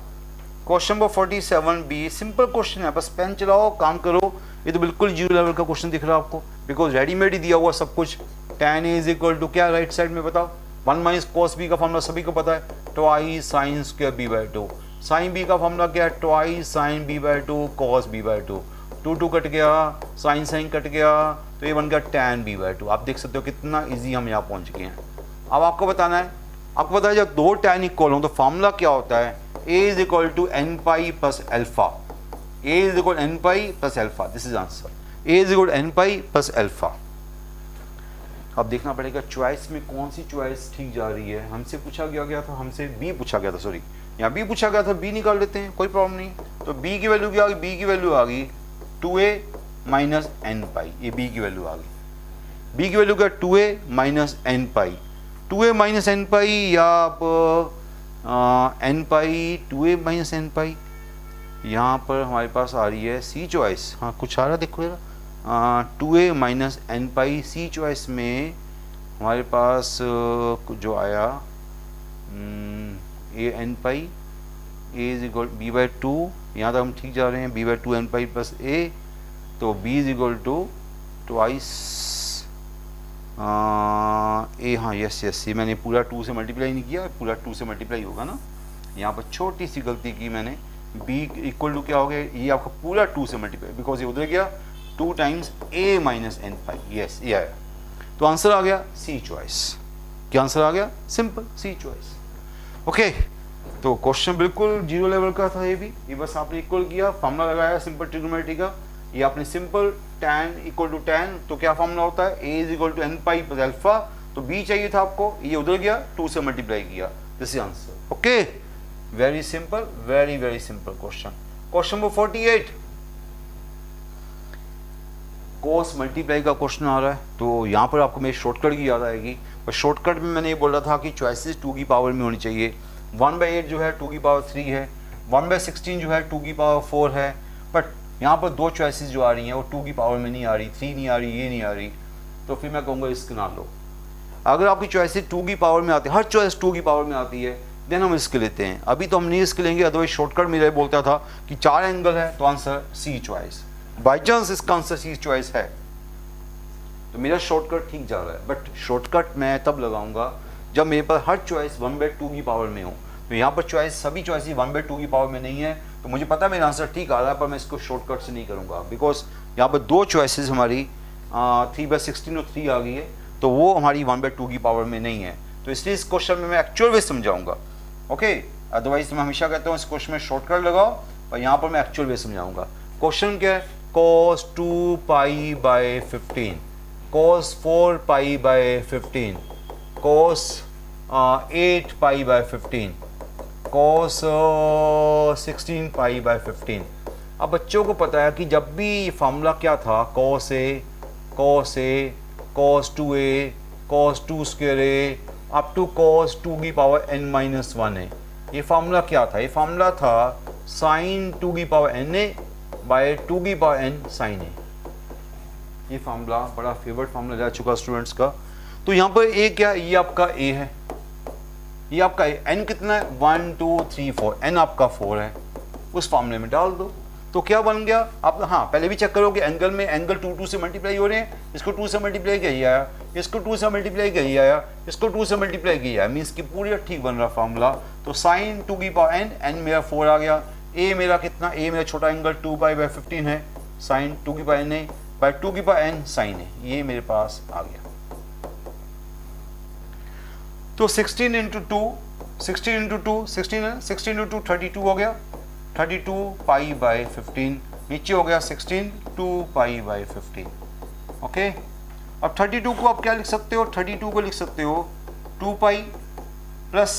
क्वेश्चन नंबर 47 भी सिंपल क्वेश्चन है, बस पेन चलाओ, काम करो। ये तो बिल्कुल जीरो लेवल का क्वेश्चन दिख रहा है आपको, बिकॉज रेडीमेड ही दिया हुआ सब कुछ। tan A = क्या राइट साइड में बताओ? 1 माइनस cos b का फॉर्मूला सभी को पता है, twice sine square b/2। Sine b का फॉर्मूला क्या है? Twice sine b/2 cos b/2। 2 cut गया, साइन साइन कट गया, तो ये बन गया tan b/2। आप देख सकते हो कितना इजी हम यहाँ पहुँच गए हैं। अब आपको बताना है, आपको पता है जब 2 tan इक्वल हो तो फॉर्मूला क्या होता है? A = n π + alpha. A = n π + alpha, this is answer. A = n π + alpha. अब देखना पड़ेगा चॉइस में कौन सी चॉइस ठीक जा रही है। हमसे पूछा गया था, हमसे बी पूछा गया था, सॉरी यहाँ बी पूछा गया था, बी निकाल लेते हैं, कोई प्रॉब्लम नहीं। तो बी की वैल्यू क्या आ गई? बी की वैल्यू आ गई 2a - n π, ये बी की वैल्यू आ गई। बी की वैल्यू क्या? 2a - n π, 2a - n π या आप n π 2a - n π, यहाँ पर हमारे पास आ रही है सी चॉइस। हाँ कुछ आ रहा देखो यार, 2a - n π सी चॉइस में हमारे पास जो आया a n π, a = b/2, यहाँ तक हम ठीक जा रहे हैं, b/2 n π + a, तो b = ट्वाइस a, हाँ यस ये मैंने पूरा 2 से मल्टीप्लाई नहीं किया, पूरा 2 से मल्टीप्लाई होगा ना, यहाँ पर छोटी सी गलती की मैंने। b = क्या हो गया? ये आपका पूरा 2 से मल्टीप्लाई, बिकॉज ये उधर गया 2 टाइम्स a - n π, यस ये आया। तो आंसर आ गया सी चॉइस। क्या आंसर आ गया? सिंपल सी चॉइस। ओके, तो क्वेश्चन बिल्कुल जीरो लेवल का था ये बस आपने इक्वल किया, फार्मूला लगाया सिंपल ट्रिग्नोमेट्री का। ये आपने सिंपल tan = tan, तो क्या फार्मूला होता है? a = n π + अल्फा, तो b चाहिए था आपको, ये उधर गया 2 से मल्टीप्लाई किया, this is answer. Okay, very simple, very simple question. Question number 48, cos multiply का क्वेश्चन आ रहा है, तो यहाँ पर आपको मेरी शॉर्टकट की याद आएगी। पर शॉर्टकट में मैंने ये बोला था कि चॉइसेस 2 की पावर में होनी चाहिए। 1/8 जो है 2 की पावर 3 है, 1/16 जो है 2 की पावर 4 है, बट यहाँ पर 2 चॉइसेस जो आ रही हैं वो 2 की पावर में नहीं आ रही, 3 नहीं आ रही, ये नहीं आ रही, तो फिर मैं कहूँगा इसको ना लो। अगर आपकी चॉइसेस 2 की पावर में आती है, हर चॉइस 2 की पावर में आती है, देन हम रिस्क लेते हैं। अभी तो हम नहीं रिस्क लेंगे, अदरवाइज शॉर्टकट मेरा बोलता था कि 4 एंगल है तो answer C choice. By chance इसका आंसर सी चॉइस है तो मेरा शॉर्टकट ठीक जा रहा है, बट शॉर्टकट मैं तब लगाऊंगा जब मेरे पास हर चॉइस 1/2 की पावर में हो। तो यहाँ पर चॉइस सभी चॉइस 1/2 की पावर में नहीं है, तो मुझे पता है मेरा आंसर ठीक आ रहा है, पर मैं इसको शॉर्टकट से नहीं करूँगा, बिकॉज यहाँ पर 2 चॉइसेस हमारी 3/16 और 3 आ गई है, तो वो हमारी 1/2 की पावर में नहीं है। तो इसलिए इस क्वेश्चन में मैं एक्चुअल वे समझाऊंगा, ओके। अदरवाइज मैं हमेशा कहता हूँ इस क्वेश्चन में शॉर्टकट लगाओ, और यहाँ पर मैं एक्चुअल वे समझाऊंगा। क्वेश्चन क्या है? cos 2 π/15, cos 4 π/15, cos 8 π/15, cos 16 π/15। अब बच्चों को पता है कि जब भी ये फार्मूला क्या था, cos A, cos A, cos 2A, cos 2 square A up to cos 2 की पावर n-1 है। ये फार्मूला क्या था? ये फार्मूला था sin 2 की पावर na बाय 2 की पावर n sin a। ये फार्मूला बड़ा फेवरेट फार्मूला रह चुका स्टूडेंट्स का। तो यहाँ पर a क्या? ये आपका a है, ये आपका n कितना है? 1 2 3 4, n आपका 4 है, उस फार्मूले में डाल दो तो क्या बन गया आप। हाँ, पहले भी चेक करो कि एंगल में एंगल 2 से मल्टीप्लाई हो रहे हैं, इसको 2 से मल्टीप्लाई किया आया, इसको 2 से मल्टीप्लाई किया आया, इसको 2 से मल्टीप्लाई किया है, मीन्स कि पूरी ठीक बन रहा फार्मूला। तो साइन 2 की पावर n मेरा 4 आ गया, a मेरा कितना? a मेरा छोटा एंगल 2π/15 है, साइन 2 की पावर n बाय 2 की पावर n साइन है, ये मेरे पास आ गया। तो 16 इंटू 2 16 इंटू 32 हो गया, 32 π/15, नीचे हो गया 16 2π/15, ओके। अब 32 को आप क्या लिख सकते हो? 32 को लिख सकते हो 2π प्लस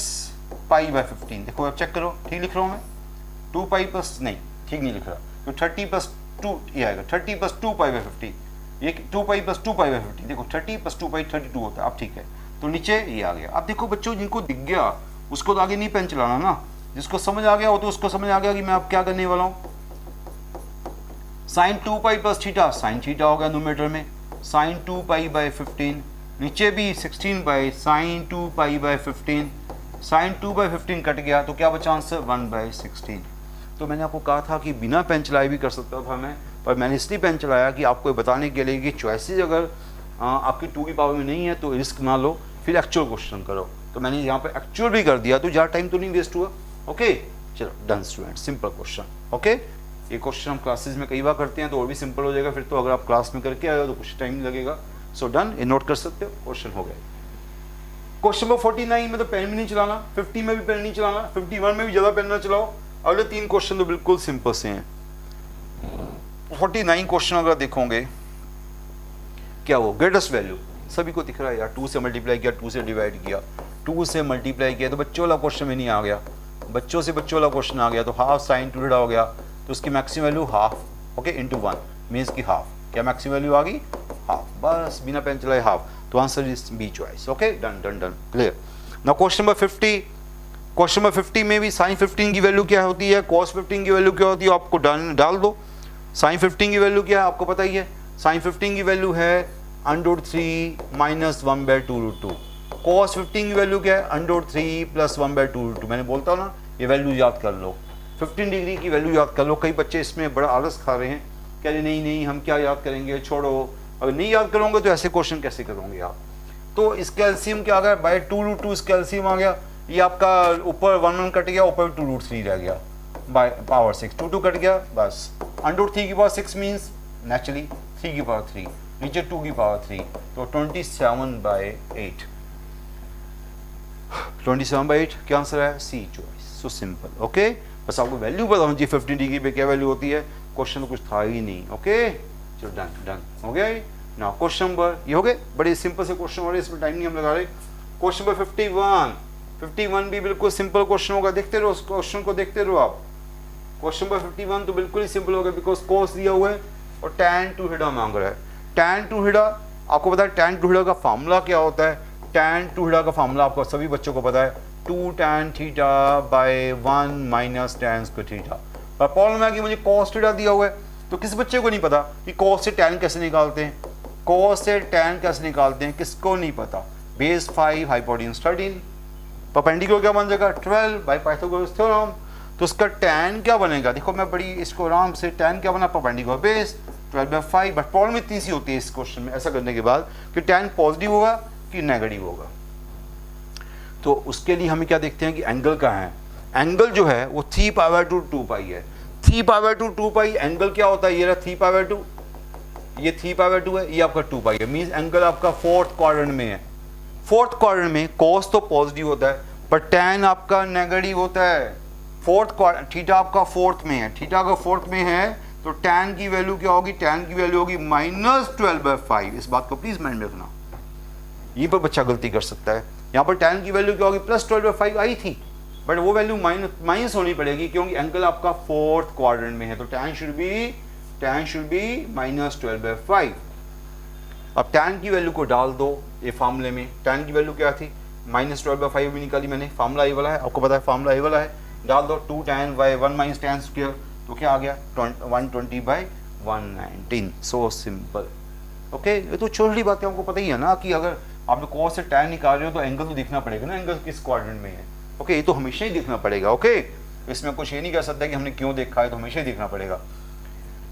π/15। देखो अब चेक करो, ठीक लिख रहा हूँ मैं? 2π प्लस नहीं, ठीक नहीं लिख रहा, तो 30 प्लस 2 ये आएगा, 30 प्लस 2π/15, ये 2π प्लस 2π/15। देखो 30 प्लस 2π 32 होता है, अब ठीक है। तो नीचे ये आ गया। अब देखो बच्चों, जिनको दिख गया उसको तो आगे नहीं पेन चलाना ना, जिसको समझ आ गया वो तो उसको समझ आ गया कि मैं अब क्या करने वाला हूँ। Sine 2π plus theta, sine theta हो गया न्यूमरेटर में, साइन 2π/15, नीचे भी 16 साइन 2π/15, साइन 2/15 कट गया, तो क्या बचा आंसर? 1/16। तो मैंने आपको कहा था कि बिना पेन चलाए भी कर सकता था मैं, पर मैंने इसलिए पेन चलाया कि आपको बताने के लिए कि चॉइसेस अगर आपकी 2 की पावर में नहीं है तो रिस्क ना लो, फिर एक्चुअल क्वेश्चन करो। तो मैंने यहाँ पे एक्चुअल भी कर दिया, तो ज़्यादा टाइम तो नहीं वेस्ट हुआ, ओके। चलो done student, simple question, okay. ये क्वेश्चन हम क्लासेस में कई बार करते हैं तो और भी सिंपल हो जाएगा फिर तो, अगर आप क्लास में करके आए हो तो कुछ टाइम नहीं लगेगा। सो डन, ये नोट कर सकते हो, क्वेश्चन हो गया। क्वेश्चन नंबर 49 में तो पेन भी नहीं चलाना, 50 में भी पेन नहीं चलाना, 51 में भी ज़्यादा पेन ना चलाओ। अगले 3 क्वेश्चन तो बिल्कुल सिंपल से हैं। 49 क्वेश्चन अगर देखोगे, क्या वो ग्रेटेस्ट वैल्यू सभी को दिख रहा है यार, 2 से मल्टीप्लाई किया, 2 से डिवाइड किया, 2 से मल्टीप्लाई किया, तो बच्चों वाला क्वेश्चन में नहीं आ गया, बच्चों से बच्चों वाला क्वेश्चन आ गया। तो हाफ साइन 2 हो गया, तो उसकी maximum value half, okay, into 1 means की हाफ। क्या मैक्सिमम वैल्यू आ गई? हाफ, बस बिना पेन चलाए हाफ। तो answer is B choice, okay. Done done done, clear. Now question number 50, question number 50 में भी साइन 15 की वैल्यू क्या होती है, कॉस 15 की वैल्यू क्या होती है, आपको डाल दो। साइन 15 की वैल्यू क्या है आपको पता ही है, साइन 15 की वैल्यू है √3 माइनस 1/2√2। कॉस 15 की वैल्यू क्या है? √3 प्लस 1/2√2। मैंने बोलता हूँ ना, ये वैल्यू याद कर लो, 15 डिग्री की वैल्यू याद कर लो। कई बच्चे इसमें बड़ा आलस खा रहे हैं, कह रहे नहीं हम क्या याद करेंगे, छोड़ो। अगर नहीं याद करोगे तो ऐसे क्वेश्चन कैसे करोगे आप? तो इसका एलसीएम क्या आ गया? बाय 2√2 इसका एलसीएम आ गया। ये आपका ऊपर 1 कट गया, ऊपर 2√3 रह गया, बाय पावर 6, 2 कट गया, बस। √3 की पावर 6 मीन्स नेचुरली 3 की पावर 3, नीचे 2 की पावर 3, तो 27/8। 27/8 क्या आंसर है? सी चॉइस। So simple, okay. बस आपको वैल्यू पता होनी चाहिए 15 डिग्री पे क्या वैल्यू होती है। क्वेश्चन तो कुछ था ही नहीं, ओके। चलो डन डन हो गया। ना क्वेश्चन नंबर ये हो गए, बड़े सिंपल से क्वेश्चन हो रहे, इसमें टाइम नहीं हम लगा रहे। क्वेश्चन नंबर 51 भी बिल्कुल सिंपल क्वेश्चन होगा, देखते रहो उस क्वेश्चन को, देखते रहो आप। क्वेश्चन नंबर 51 तो बिल्कुल ही सिंपल होगा, बिकॉज कोस दिया हुआ है और tan 2 थीटा मांग रहा है। tan 2 थीटा आपको पता है, tan 2 थीटा का फार्मूला क्या होता है? tan 2 थीटा का फार्मूला आपको सभी बच्चों को पता है, 2 tan theta by 1 minus tan square theta. पर प्रॉब्लम है कि मुझे cos थीटा दिया हुआ है, तो किस बच्चे को नहीं पता कि cos से tan कैसे निकालते हैं, cos से tan कैसे निकालते हैं, किसको नहीं पता? बेस 5 हाइपोटेन्यूज 13, परपेंडिकुलर क्या बन जाएगा 12 बाय पाइथागोरस थ्योरम। तो उसका tan क्या बनेगा, देखो मैं बड़ी इसको आराम से, tan क्या बना परपेंडिकुलर बेस 12/5। बट प्रॉब्लम इतनी सी होती है इस क्वेश्चन में ऐसा करने के बाद कि tan पॉजिटिव होगा कि नेगेटिव होगा। तो उसके लिए हमें क्या देखते हैं कि एंगल कहाँ है। एंगल जो है वो 3π/2 2π है। 3π/2 2π एंगल क्या होता है, ये रहा 3π/2, ये 3π/2 है, ये आपका 2π है। मीन्स एंगल आपका फोर्थ क्वाड्रेंट में है। फोर्थ क्वाड्रेंट में cos तो पॉजिटिव होता है पर tan आपका नेगेटिव होता है। फोर्थ क्वाड्रेंट, थीटा आपका फोर्थ में है, थीटा अगर फोर्थ में है तो tan की वैल्यू क्या होगी, tan की वैल्यू होगी -12/5। इस बात को प्लीज माइंड में रखना, यहीं पर बच्चा गलती कर सकता है। यहाँ पर tan की वैल्यू क्या होगी +12/5 आई थी, बट वो वैल्यू माइनस होनी पड़ेगी क्योंकि एंगल आपका फोर्थ क्वाड्रेंट में है। तो tan शुड बी -12/5। अब tan की वैल्यू को डाल दो ये फार्मूले में। tan की वैल्यू क्या थी, -12/5 भी निकाली मैंने, फार्मूला ये वाला है, आपको पता है फार्मूला ये वाला है। डाल दो 2 tan बाई 1 - tan स्क्वायर, तो क्या आ गया 120/119। So simple. ओके, ये तो छोटी बातें आपको पता ही है ना कि अगर आप cos से tan निकाल रहे हो तो एंगल तो दिखना पड़ेगा ना, एंगल किस क्वाड्रेंट में है। ओके, ये तो हमेशा ही दिखना पड़ेगा। ओके, इसमें कुछ ये नहीं कह सकता कि हमने क्यों देखा है, तो हमेशा ही दिखना पड़ेगा।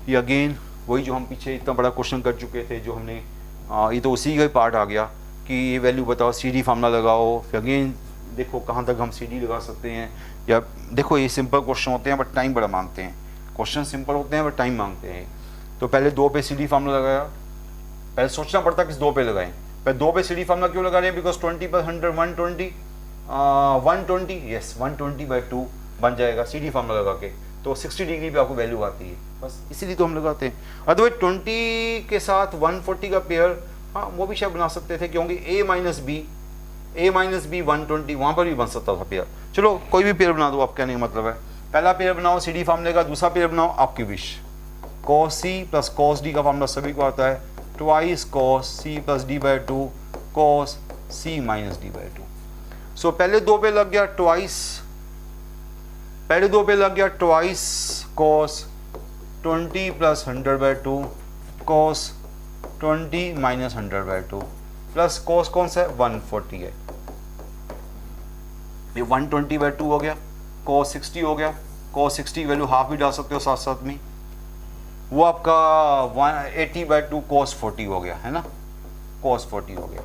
ये अगेन वही जो हम पीछे इतना बड़ा क्वेश्चन कर चुके थे, जो हमने ये तो उसी का ही पार्ट आ गया कि ये वैल्यू बताओ, CD फार्मूला लगाओ। फिर अगेन देखो कहाँ तक हम CD लगा सकते हैं। या देखो ये सिंपल क्वेश्चन होते हैं बट टाइम बड़ा मांगते हैं। क्वेश्चन सिंपल होते हैं बट टाइम मांगते हैं। तो पहले 2 पे CD फार्मूला लगाया, पहले सोचना पड़ता किस 2 पे लगाएं। पहले 2 पे CD फार्मूला क्यों लगा रहे हैं, बिकॉज 20/100 120 120 यस 120/2 बन जाएगा CD फार्मूला लगा के। तो 60 डिग्री पे आपको वैल्यू आती है, बस इसीलिए तो हम लगाते हैं। अदरवाइज 20 के साथ 140 का पेयर, हाँ वो भी शायद बना सकते थे क्योंकि a - b 120 वहाँ पर भी बन सकता था पेयर। चलो कोई भी पेयर बना दो, आप कहने का मतलब है। पहला पेयर बनाओ CD फार्मूले का, दूसरा पेयर बनाओ आपकी wish. cos c + cos d का फार्मूला सभी को आता है, twice cos c + d/2 cos c - d/2। सो पहले 2 पे लग गया ट्वाइस, पहले 2 पे लग गया twice cos 20 + 100/2 cos 20 - 100/2 plus cos कौन सा है 140 है, ये 120/2 हो गया। cos 60 हो गया, cos 60 की वैल्यू हाफ भी डाल सकते हो साथ साथ में, वो आपका 180/2 cos 40 हो गया है ना, cos 40 हो गया।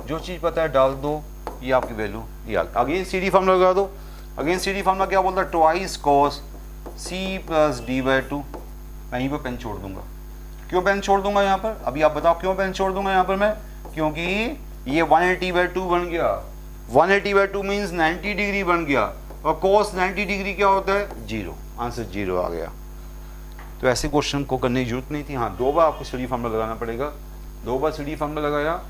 जो चीज़ पता है डाल दो, ये आपकी वैल्यू ये। अगेन CD फार्मूला लगा दो। अगेन CD फार्मूला क्या बोलता है, ट्वाइस cos c + d/2। मैं यहीं पर पेन छोड़ दूंगा। क्यों पेन छोड़ दूंगा यहाँ पर, अभी आप बताओ क्यों पेन छोड़ दूंगा यहाँ पर मैं, क्योंकि ये 180/2 बन गया। 180/2 मीन्स 90 डिग्री बन गया, और cos 90 डिग्री क्या होता है 0। आंसर 0 आ गया। तो ऐसे क्वेश्चन को करने की जरूरत नहीं थी। हाँ 2 बार आपको CD फार्मूला लगाना पड़ेगा। 2 बार CD फार्मूला लगाया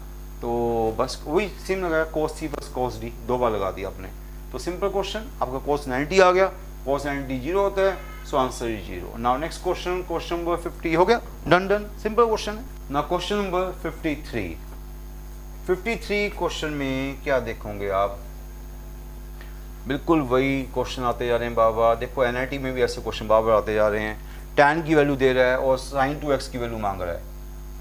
तो बस वही सेम लगाया, cos c + cos d 2 बार लगा दिया आपने। तो सिंपल क्वेश्चन, आपका cos 90 आ गया, cos 90 0 होता है, सो answer is 0। Now next question, question number 50 हो गया, डन सिंपल क्वेश्चन है। नाउ क्वेश्चन नंबर 53 क्वेश्चन में क्या देखोगे आप, बिल्कुल वही क्वेश्चन आते जा रहे हैं बाबा। देखो NIT में भी ऐसे क्वेश्चन बार बार आते जा रहे हैं। tan की वैल्यू दे रहा है और sin 2x की वैल्यू मांग रहा है।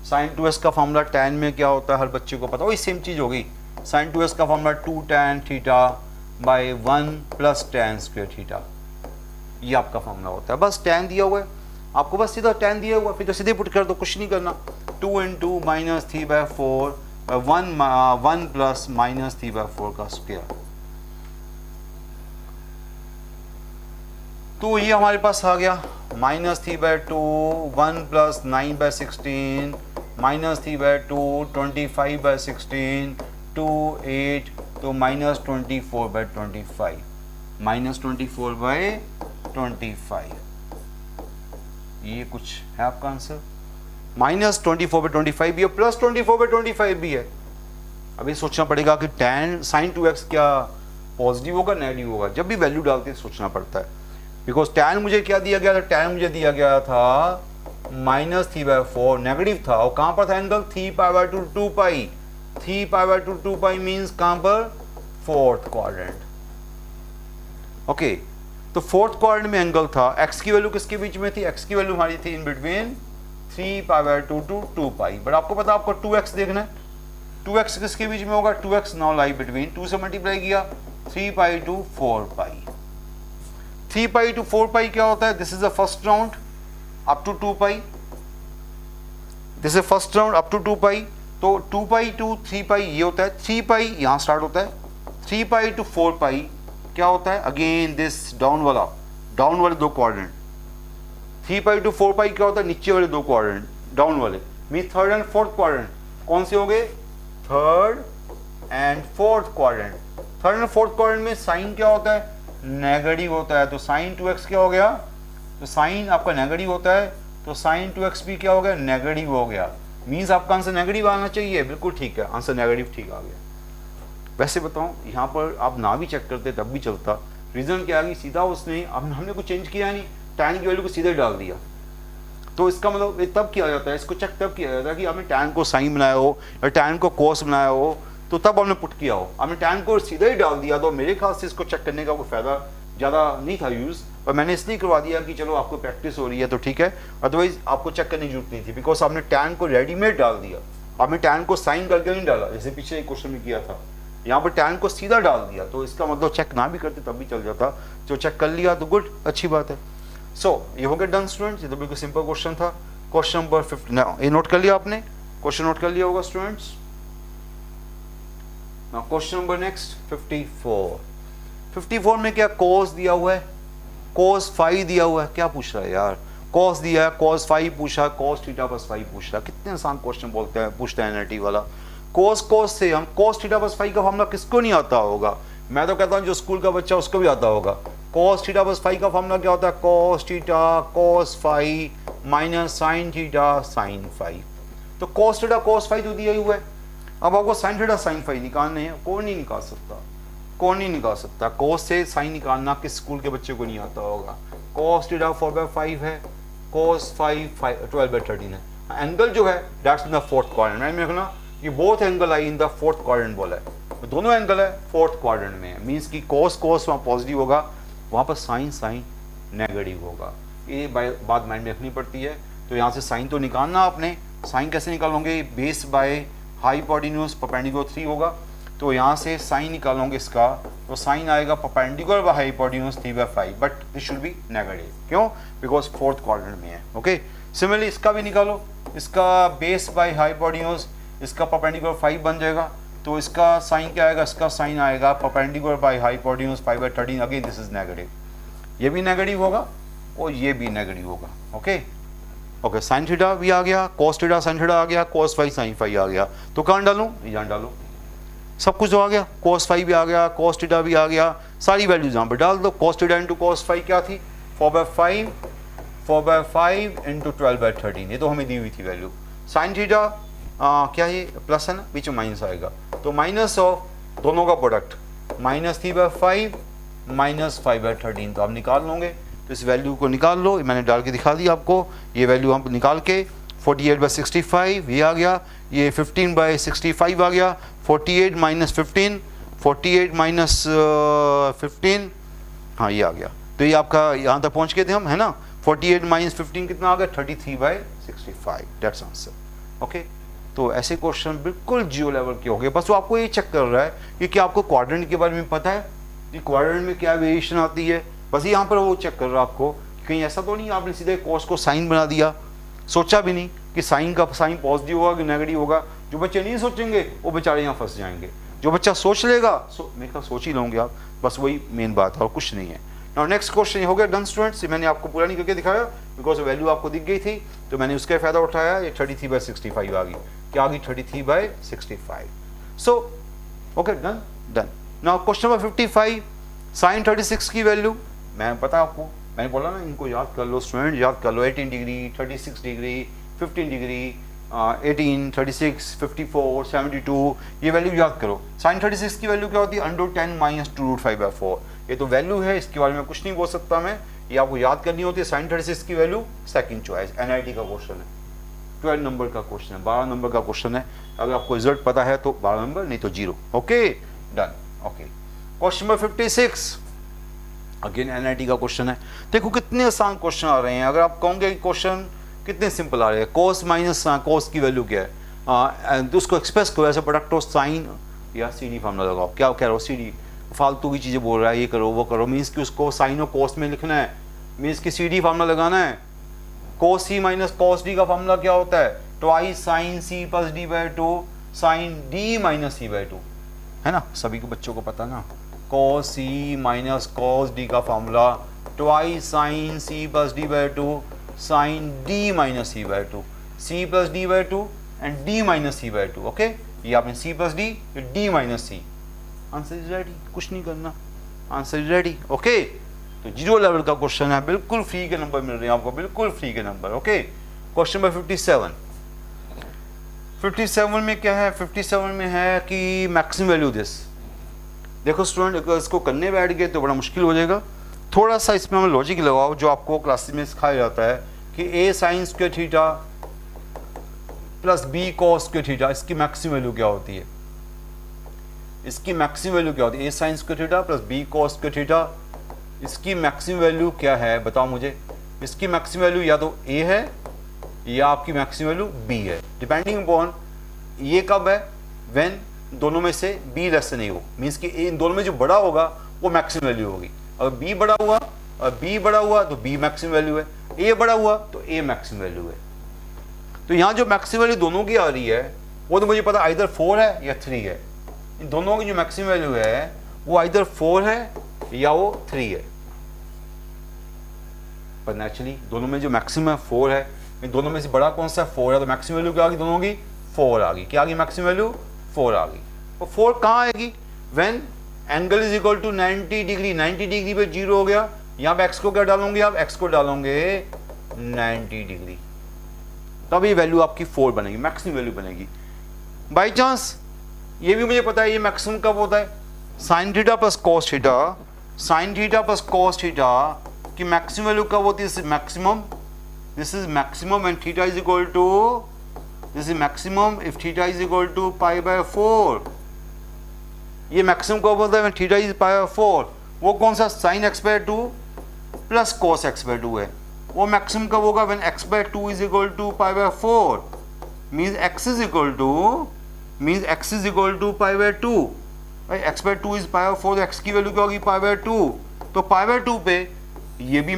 sin 2x का फार्मूला tan में क्या होता है हर बच्चे को पता, वही सेम चीज़ होगी। sin 2x का फार्मूला 2 tan θ/1 + tan स्क्वायर θ, ये आपका फार्मूला होता है। बस tan दिया हुआ है आपको, बस सीधा tan दिया हुआ, फिर तो सीधे पुट कर दो, कुछ नहीं करना। 2 × -3/4 1 + -3/4 का स्क्वायर। तो ये हमारे पास आ गया -3/2 1 + 9/16 -3/2 25/16 2 8, तो -24/25 -24/25। ये कुछ है आपका आंसर। -24/25 भी है, +24/25 भी है। अभी सोचना पड़ेगा कि tan sin 2x क्या पॉजिटिव होगा नेगेटिव होगा, जब भी वैल्यू डालते हैं सोचना पड़ता है। बिकॉज tan मुझे क्या दिया गया था, tan मुझे दिया गया था -3/4 नेगेटिव था, और कहाँ पर था एंगल 3π/2 2π, 3π/2 2π मीन्स कहाँ पर फोर्थ क्वाड्रेंट। ओके, तो फोर्थ क्वाड्रेंट में एंगल था। x की वैल्यू किसके बीच में थी, x की वैल्यू हमारी थी इन बिटवीन 3π/2 to 2π। बट आपको पता आपको 2x देखना है, 2x किसके बीच में होगा, 2x नाउ लाई बिटवीन, 2 से मल्टीप्लाई किया 3 पाई टू 4 पाई, 3 पाई टू 4 पाई क्या होता है, this is the first round up to 2 pi, this is first round up to 2 pi, तो 2 पाई टू 3 पाई ये होता है, 3 पाई यहाँ स्टार्ट होता है, 3 पाई टू 4 पाई क्या होता है, अगेन दिस डाउन वाले दो क्वाड्रेंट, 3 पाई टू 4 पाई क्या होता है, नीचे वाले दो क्वाड्रेंट डाउन वाले, mean third and fourth quadrant कौन से हो गए, third and fourth quadrant, third and fourth quadrant में साइन क्या होता है, नेगेटिव होता है, तो साइन 2x क्या हो गया, तो साइन आपका नेगेटिव होता है, तो साइन 2x भी क्या हो गया, नेगेटिव हो गया, मीन्स आपका आंसर नेगेटिव आना चाहिए, बिल्कुल ठीक है, आंसर नेगेटिव ठीक आ गया। वैसे बताऊं यहाँ पर आप ना भी चेक करते तब भी चलता, रीज़न क्या है कि सीधा उसने हमने कुछ चेंज किया नहीं, tan की वैल्यू को सीधे डाल दिया, तो इसका मतलब ये तब किया जाता है, इसको चेक तब किया जाता है कि आपने tan को साइन बनाया हो या tan को cos बनाया हो, तो तब आपने पुट किया हो, आपने tan को सीधे ही डाल दिया, तो मेरे ख्याल से इसको चेक करने का कोई फ़ायदा ज़्यादा नहीं था यूज़, पर मैंने इसलिए करवा दिया कि चलो आपको प्रैक्टिस हो रही है तो ठीक है, अदरवाइज आपको चेक करने की जरूरत नहीं थी, बिकॉज आपने tan को रेडीमेड डाल दिया, आपने tan को साइन करके नहीं डाला, जैसे पीछे एक क्वेश्चन में किया था, यहाँ पर tan को सीधा डाल दिया, तो इसका मतलब चेक ना भी करते तब भी चल जाता, जो चेक कर लिया तो गुड, अच्छी बात है। सो ये हो गया डन स्टूडेंट्स, ये तो बिल्कुल सिंपल क्वेश्चन था। क्वेश्चन नंबर 50, ये नोट कर लिया आपने, क्वेश्चन नोट कर लिया होगा students. Now question number next 54, 54 में क्या cos दिया हुआ है, cos फाई दिया हुआ है, क्या पूछ रहा है यार, cos दिया है, cos फाई पूछा, cos थीटा प्लस फाई पूछ रहा है, कितने आसान क्वेश्चन बोलते हैं पूछते हैं एनआईटी वाला, cos से हम cos थीटा प्लस फाई का फॉर्मूला किसको नहीं आता होगा, मैं तो कहता हूँ जो स्कूल का बच्चा उसको भी आता होगा, cos थीटा प्लस फाई का फॉर्मूला क्या होता है, cos theta cos phi minus sine theta sine phi, तो cos थीटा cos फाई तो दिया ही हुआ है, अब आपको साइन थीटा साइन फाई निकालने हैं, कौन नहीं निकाल सकता, कौन नहीं निकाल सकता, cos से साइन निकालना किस स्कूल के बच्चे को नहीं आता होगा, cos थीटा 4/5 है, cos 12/13 है, एंगल जो है that's in the fourth quadrant, मैंने देखना ये both angle I in the fourth quadrant बोला है, तो दोनों एंगल है फोर्थ क्वाड्रेंट में है, मीन्स कि cos वहाँ पॉजिटिव होगा, वहाँ पर साइन नेगेटिव होगा, ये बात माइंड में रखनी पड़ती है। तो यहाँ से साइन तो निकालना आपने, साइन कैसे निकालोगे, बेस बाय हाइपोटेन्यूज परपेंडिकुलर 3 होगा, तो यहाँ से साइन निकालोगे इसका, तो साइन आएगा perpendicular by hypotenuse 3/5, but this should B negative, क्यों, बिकॉज फोर्थ क्वाड्रेंट में है। ओके, सिमिलरली इसका भी निकालो, इसका बेस बाय हाइपोटेन्यूज, इसका परपेंडिकुलर 5 बन जाएगा, तो इसका साइन क्या आएगा, इसका साइन आएगा perpendicular by hypotenuse 5/13, again this is negative, ये भी नेगेटिव होगा और ये भी नेगेटिव होगा। ओके ओके, साइन थीटा भी आ गया, cos थीटा साइन थीटा आ गया, cos फाई साइन फाई आ गया, तो कहाँ डालूँ, यहाँ डालो, सब कुछ आ गया, cos फाई भी आ गया, cos थीटा भी आ गया, सारी वैल्यूज यहाँ पर डाल दो, cos theta into cos phi क्या थी, 4/5 इंटू 12/13, ये तो हमें दी हुई थी वैल्यू, साइन थीटा क्या ये प्लस है ना, बीच में माइनस आएगा, तो माइनस ऑफ दोनों का प्रोडक्ट -3/5 -5/13, तो आप निकाल लोगे, तो इस वैल्यू को निकाल लो, मैंने डाल के दिखा दिया आपको, ये वैल्यू हम निकाल के 48/65 ये आ गया, ये 15/65 आ गया, 48 - 15 48 - 15, हाँ ये आ गया, तो ये आपका यहाँ तक पहुँच गए थे हम, है ना, 48 - 15 कितना आ गया, 33/65, दैट्स आंसर। ओके, तो ऐसे क्वेश्चन बिल्कुल जियो लेवल के हो गए, बस वो आपको ये चेक कर रहा है कि क्या आपको क्वाड्रेंट के बारे में पता है कि क्वाड्रेंट में क्या वेरिएशन आती है, बस यहाँ पर वो चेक कर रहा है आपको, कहीं ऐसा तो नहीं आपने सीधे cos को साइन बना दिया, सोचा भी नहीं कि साइन का साइन पॉजिटिव होगा कि नेगेटिव होगा, जो बच्चे नहीं सोचेंगे वो बेचारे यहाँ फंस जाएंगे, जो बच्चा सोच लेगा मेरे ख्याल सोच ही लोगे आप, बस वही मेन बात है और कुछ नहीं है। नाउ नेक्स्ट क्वेश्चन हो गया डन स्टूडेंट्स, मैंने आपको पूरा नहीं करके दिखाया बिकॉज वैल्यू आपको दिख गई थी, तो मैंने उसका फ़ायदा उठाया, ये 33/65 आ गई, क्या आ गई 33/65, so okay done done. Now question number 55, sine 36 की वैल्यू, मैं पता आपको, मैंने बोला ना इनको याद कर लो स्टूडेंट, याद कर लो, 18 डिग्री 36 डिग्री 15 डिग्री 18 36 54 72, ये वैल्यू याद करो। साइन 36 की वैल्यू क्या होती है, √10 - 2√5/4, ये तो वैल्यू है, इसके बारे में कुछ नहीं बोल सकता मैं, ये आपको याद करनी होती है। साइन 36 की वैल्यू सेकंड चॉइस, एनआईटी का क्वेश्चन है, 12 नंबर का क्वेश्चन है, 12 नंबर का क्वेश्चन है, अगर आपको रिजल्ट पता है तो 12 नंबर, नहीं तो 0। Okay done. Okay, question number 56 again NIT का क्वेश्चन है, देखो कितने आसान क्वेश्चन आ रहे हैं, अगर आप कहोगे कि क्वेश्चन कितने सिंपल आ रहे हैं, cos - cos की वैल्यू क्या है, तो उसको एक्सप्रेस करो ऐसे प्रोडक्ट ऑफ साइन या सी डी फार्मूला लगाओ। क्या कह रहा हो, सी डी फालतू की चीज़ें बोल रहा है, ये करो वो करो, मीन्स कि उसको साइन और कॉस में लिखना है, मीन्स कि सी डी फार्मूला लगाना है। Cos C minus cos D का फार्मूला क्या होता है, twice sine C plus D by two sine D minus C by two, है ना, सभी को बच्चों को पता ना। Cos C minus cos D का formula twice sine C plus D by two sine D minus C by two, C plus D by two and D minus C by two. Okay, ये आपने सी प्लस डी, ये D minus C, answer is ready, कुछ नहीं करना, आंसर इज रेडी। ओके, तो 0 लेवल का क्वेश्चन है, बिल्कुल फ्री के नंबर मिल रहे हैं आपको, बिल्कुल फ्री के नंबर। ओके, क्वेश्चन नंबर 57 में क्या है, 57 में है कि मैक्सिमम वैल्यू दिस। देखो स्टूडेंट, अगर इसको करने बैठ गए तो बड़ा मुश्किल हो जाएगा, थोड़ा सा इसमें हमें लॉजिक लगाओ जो आपको क्लासेस में सिखाया जाता है कि A sine square theta plus B cos square theta, इसकी मैक्सिमम वैल्यू क्या होती है, इसकी मैक्सिमम वैल्यू क्या होती है, A sine square theta plus B cos square theta, इसकी मैक्सिमम वैल्यू क्या है बताओ मुझे। इसकी मैक्सिमम वैल्यू या तो ए है या आपकी मैक्सिमम वैल्यू बी है, डिपेंडिंग अपॉन ये कब है, व्हेन दोनों में से बी लेस नहीं हो, मीन्स कि इन दोनों में जो बड़ा होगा वो मैक्सिमम वैल्यू होगी। अगर बी बड़ा हुआ और बी बड़ा हुआ तो बी मैक्सिमम वैल्यू है, ए बड़ा हुआ तो ए मैक्सिमम वैल्यू है। तो यहाँ जो मैक्सिमम वैल्यू दोनों की आ रही है वो तो मुझे पता आइदर 4 है या 3 है, इन दोनों की जो मैक्सिमम वैल्यू है वो आइदर 4 है या वो 3 है, पर नेचुरली दोनों में जो मैक्सिमम है 4 है, इन दोनों में से बड़ा कौन सा 4 है, तो मैक्सिमम वैल्यू क्या आ गई दोनों की 4 आ गई, क्या आ गई मैक्सिमम वैल्यू 4 आ गई। और 4 कहाँ आएगी, when angle is equal to 90 degree, 90 degree पे 0 हो गया, यहाँ पे एक्स को क्या डालोगे आप, एक्स को डालोगे 90 डिग्री, तब ये वैल्यू आपकी 4 बनेगी, मैक्सिमम वैल्यू बनेगी। बाई चांस ये भी मुझे पता है ये मैक्सिमम कब होता है, sine theta plus cos theta, sine theta plus cos theta की मैक्सिमम वैल्यू कब होती है, maximum, this is maximum and theta is equal to, this is maximum if theta is equal to pi by 4, ये मैक्सिमम कब होता है when theta is pi by 4, वो कौन सा, sine x by 2 plus cos x by 2 है, वो मैक्सिमम कब होगा when x by 2 is equal to pi by 4, means x is equal to pi by 2, भाई x by 2 is pi by 4, तो x की वैल्यू क्या होगी पाई बाय 2, तो पाई बाय 2 पे ये भी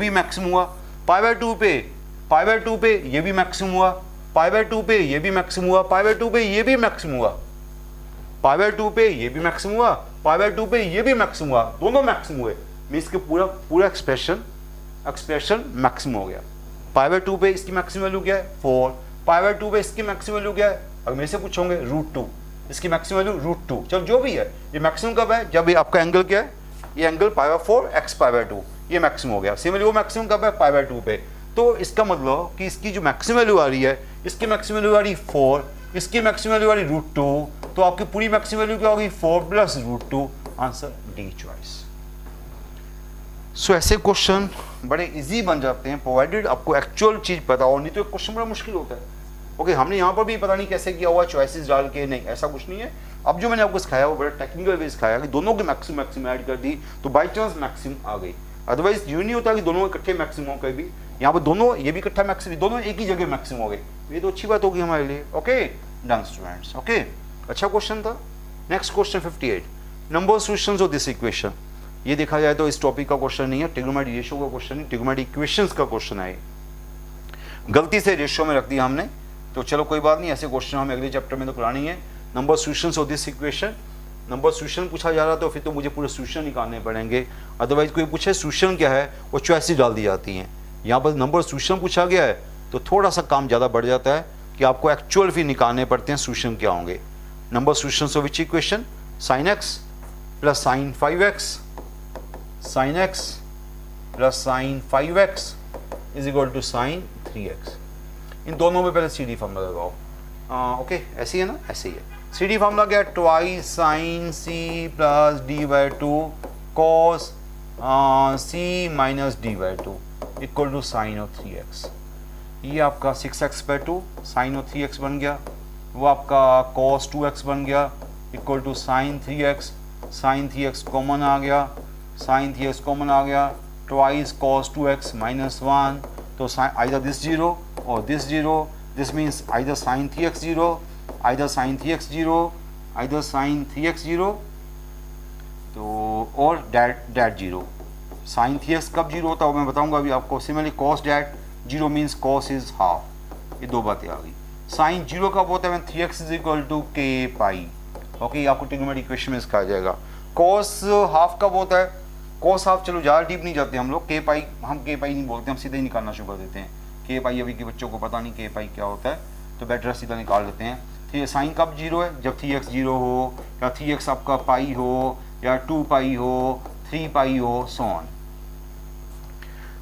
मैक्सिमम हुआ, पाई बाय 2 पे ये भी मैक्सिमम हुआ, पाई बाय 2 पे ये भी मैक्सिमम हुआ, पाई बाय 2 पे ये भी मैक्सिमम हुआ, पाई बाय 2 पे ये भी मैक्सिमम हुआ, पाई बाय 2 पे ये भी मैक्सिमम हुआ, दोनों मैक्सिमम हुए, मींस के पूरा एक्सप्रेशन मैक्सिमम हो गया। पाई बाय 2 पे इसकी मैक्सिमम वैल्यू क्या है 4, पाई बाय 2 पे इसकी मैक्सिमम वैल्यू क्या है, अगर मेरे से पूछोगे √2, इसकी मैक्सिमम वैल्यू √2, चल जो भी है, ये मैक्सिमम कब है, जब ये आपका एंगल क्या है, ये angle pi by 4 x pi by 2, ये मैक्सिमम हो गया। सिमिलरली वो मैक्सिमम कब है, पाई बाय 2 पे, तो इसका मतलब कि इसकी जो मैक्सिमम वैल्यू आ रही है, इसकी मैक्सिमम वैल्यू आ रही 4, इसकी मैक्सिमम वैल्यू आ रही √2, तो आपकी पूरी मैक्सिमम वैल्यू क्या होगी 4 प्लस √2, आंसर डी चॉइस। सो ऐसे क्वेश्चन बड़े इजी बन जाते हैं प्रोवाइडेड आपको एक्चुअल चीज़ पता हो, नहीं तो क्वेश्चन बड़ा मुश्किल होता है। ओके, हमने यहाँ पर भी पता नहीं कैसे किया हुआ, चॉइसेस डाल के, नहीं ऐसा कुछ नहीं है। अब जो मैंने आपको सिखाया वो बड़ा टेक्निकल वे सिखाया कि दोनों के मैक्सिमम ऐड कर दी तो बाई चांस मैक्सिमम आ गई, अदरवाइज यूँ नहीं होता कि दोनों इकट्ठे मैक्सिमम हो, कभी यहाँ पर दोनों ये भी इकट्ठा मैक्सिमम, दोनों एक ही जगह मैक्सिमम हो गए, ये तो अच्छी बात होगी हमारे लिए। ओके डन स्टूडेंट्स, ओके अच्छा क्वेश्चन था। Next question 58, number solutions of this equation. ये देखा जाए तो इस टॉपिक का क्वेश्चन नहीं है, ट्रिग्नोमेट्रिक रेशियो का क्वेश्चन नहीं, ट्रिग्नोमेट्रिक इक्वेशंस का क्वेश्चन है। गलती से रेशियो में रख दिया हमने, तो चलो कोई बात नहीं, ऐसे क्वेश्चन हमें अगले चैप्टर में तो करानी है। Number solutions of this equation, number solution पूछा जा रहा तो फिर तो मुझे पूरे सॉल्यूशन निकालने पड़ेंगे, अदरवाइज कोई पूछे सॉल्यूशन क्या है वो चॉइसेस डाल दी जाती हैं। यहाँ पर नंबर सॉल्यूशन पूछा गया है तो थोड़ा सा काम ज़्यादा बढ़ जाता है कि आपको एक्चुअल फिर निकालने पड़ते हैं सॉल्यूशन क्या होंगे। Number solutions of which equation, sine x plus sine 5x, sine x plus sine 5x is equal to sine 3x। इन दोनों में पहले सी डी फार्मूला लगाओ। ओके ऐसे ही है ना, ऐसे ही है। सी डी फार्मूला क्या है, twice sine C plus D by 2 cos C minus D by 2 equal to sine of 3x। ये आपका 6x by 2 sign of 3x बन गया, वो आपका कॉस 2x बन गया equal to sine 3x, sine 3x common आ गया, साइन 3x कॉमन आ गया, ट्वाइस कॉस 2x माइनस 1, तो आइदर दिस 0 और this 0, this means either sine 3x0, either sine 3x0, either sine 3x0 तो और डैट 0। साइन 3x कब 0 होता है मैं बताऊंगा अभी आपको। Similarly cos that 0 means cos is half. ये दो बातें आ गई। साइन 0 कब होता है when 3x is equal to k pi. Okay, आपको ट्रिग्नोमेट्रिक इक्वेशन में इसका आ जाएगा। कॉस हाफ कब होता है? कॉस हाफ चलो ज़्यादा डीप नहीं जाते हम लोग, k पाई हम k पाई नहीं बोलते, हम सीधे ही निकालना शुरू कर देते हैं। k पाई अभी के बच्चों को पता नहीं k पाई क्या होता है, तो बेटर सीधा निकाल देते हैं। ठीक है, साइन कब 0 है? जब 3x 0 हो, या 3x आपका पाई हो, या 2 पाई हो, 3 पाई हो, सो ऑन।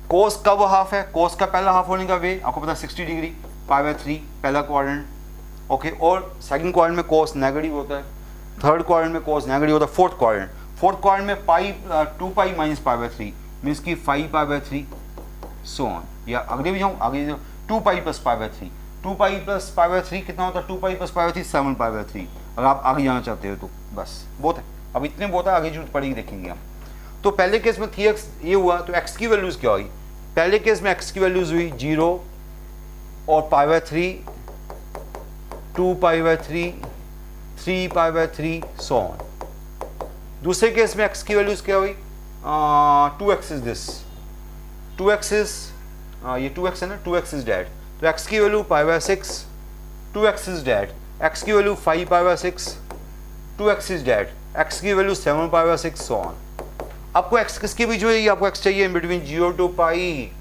कोस कब हाफ है? कोस का पहला हाफ होने का वे आपको पता है 60 डिग्री, π/3 पहला क्वाड्रेंट। ओके, और सेकंड क्वाड्रेंट में कोस नेगेटिव होता है, थर्ड क्वाड्रेंट में कोस नेगेटिव होता है, फोर्थ क्वाड्रेंट में पाई 2 पाई माइनस π/3 मीन्स की 5π/3 सो ऑन। या आगे भी जाऊँ, आगे 2 पाई प्लस π/3, 2 पाई प्लस π/3 कितना होता है? 2 पाई प्लस π/3 7π/3। अगर आप आगे जाना चाहते हो तो बस बहुत है, अब इतने बहुत है, आगे जरूरत पड़ेगी देखेंगे हम। तो पहले केस में 3x ये हुआ तो x की वैल्यूज क्या हुई? पहले केस में x की वैल्यूज हुई 0 और π/3, 2π/3, 3π/3 सो ऑन। दूसरे केस में x की वैल्यूज क्या हुई? 2x is this, 2x is ये 2x है ना, 2x इज डैट, तो x की value π/6, 2x is that, x की value 5π/6, 2x is that, x की वैल्यू 7π/6 सो ऑन। आपको x किसके बीच में चाहिए? आपको x चाहिए इन बिटवीन 0 टू पाई।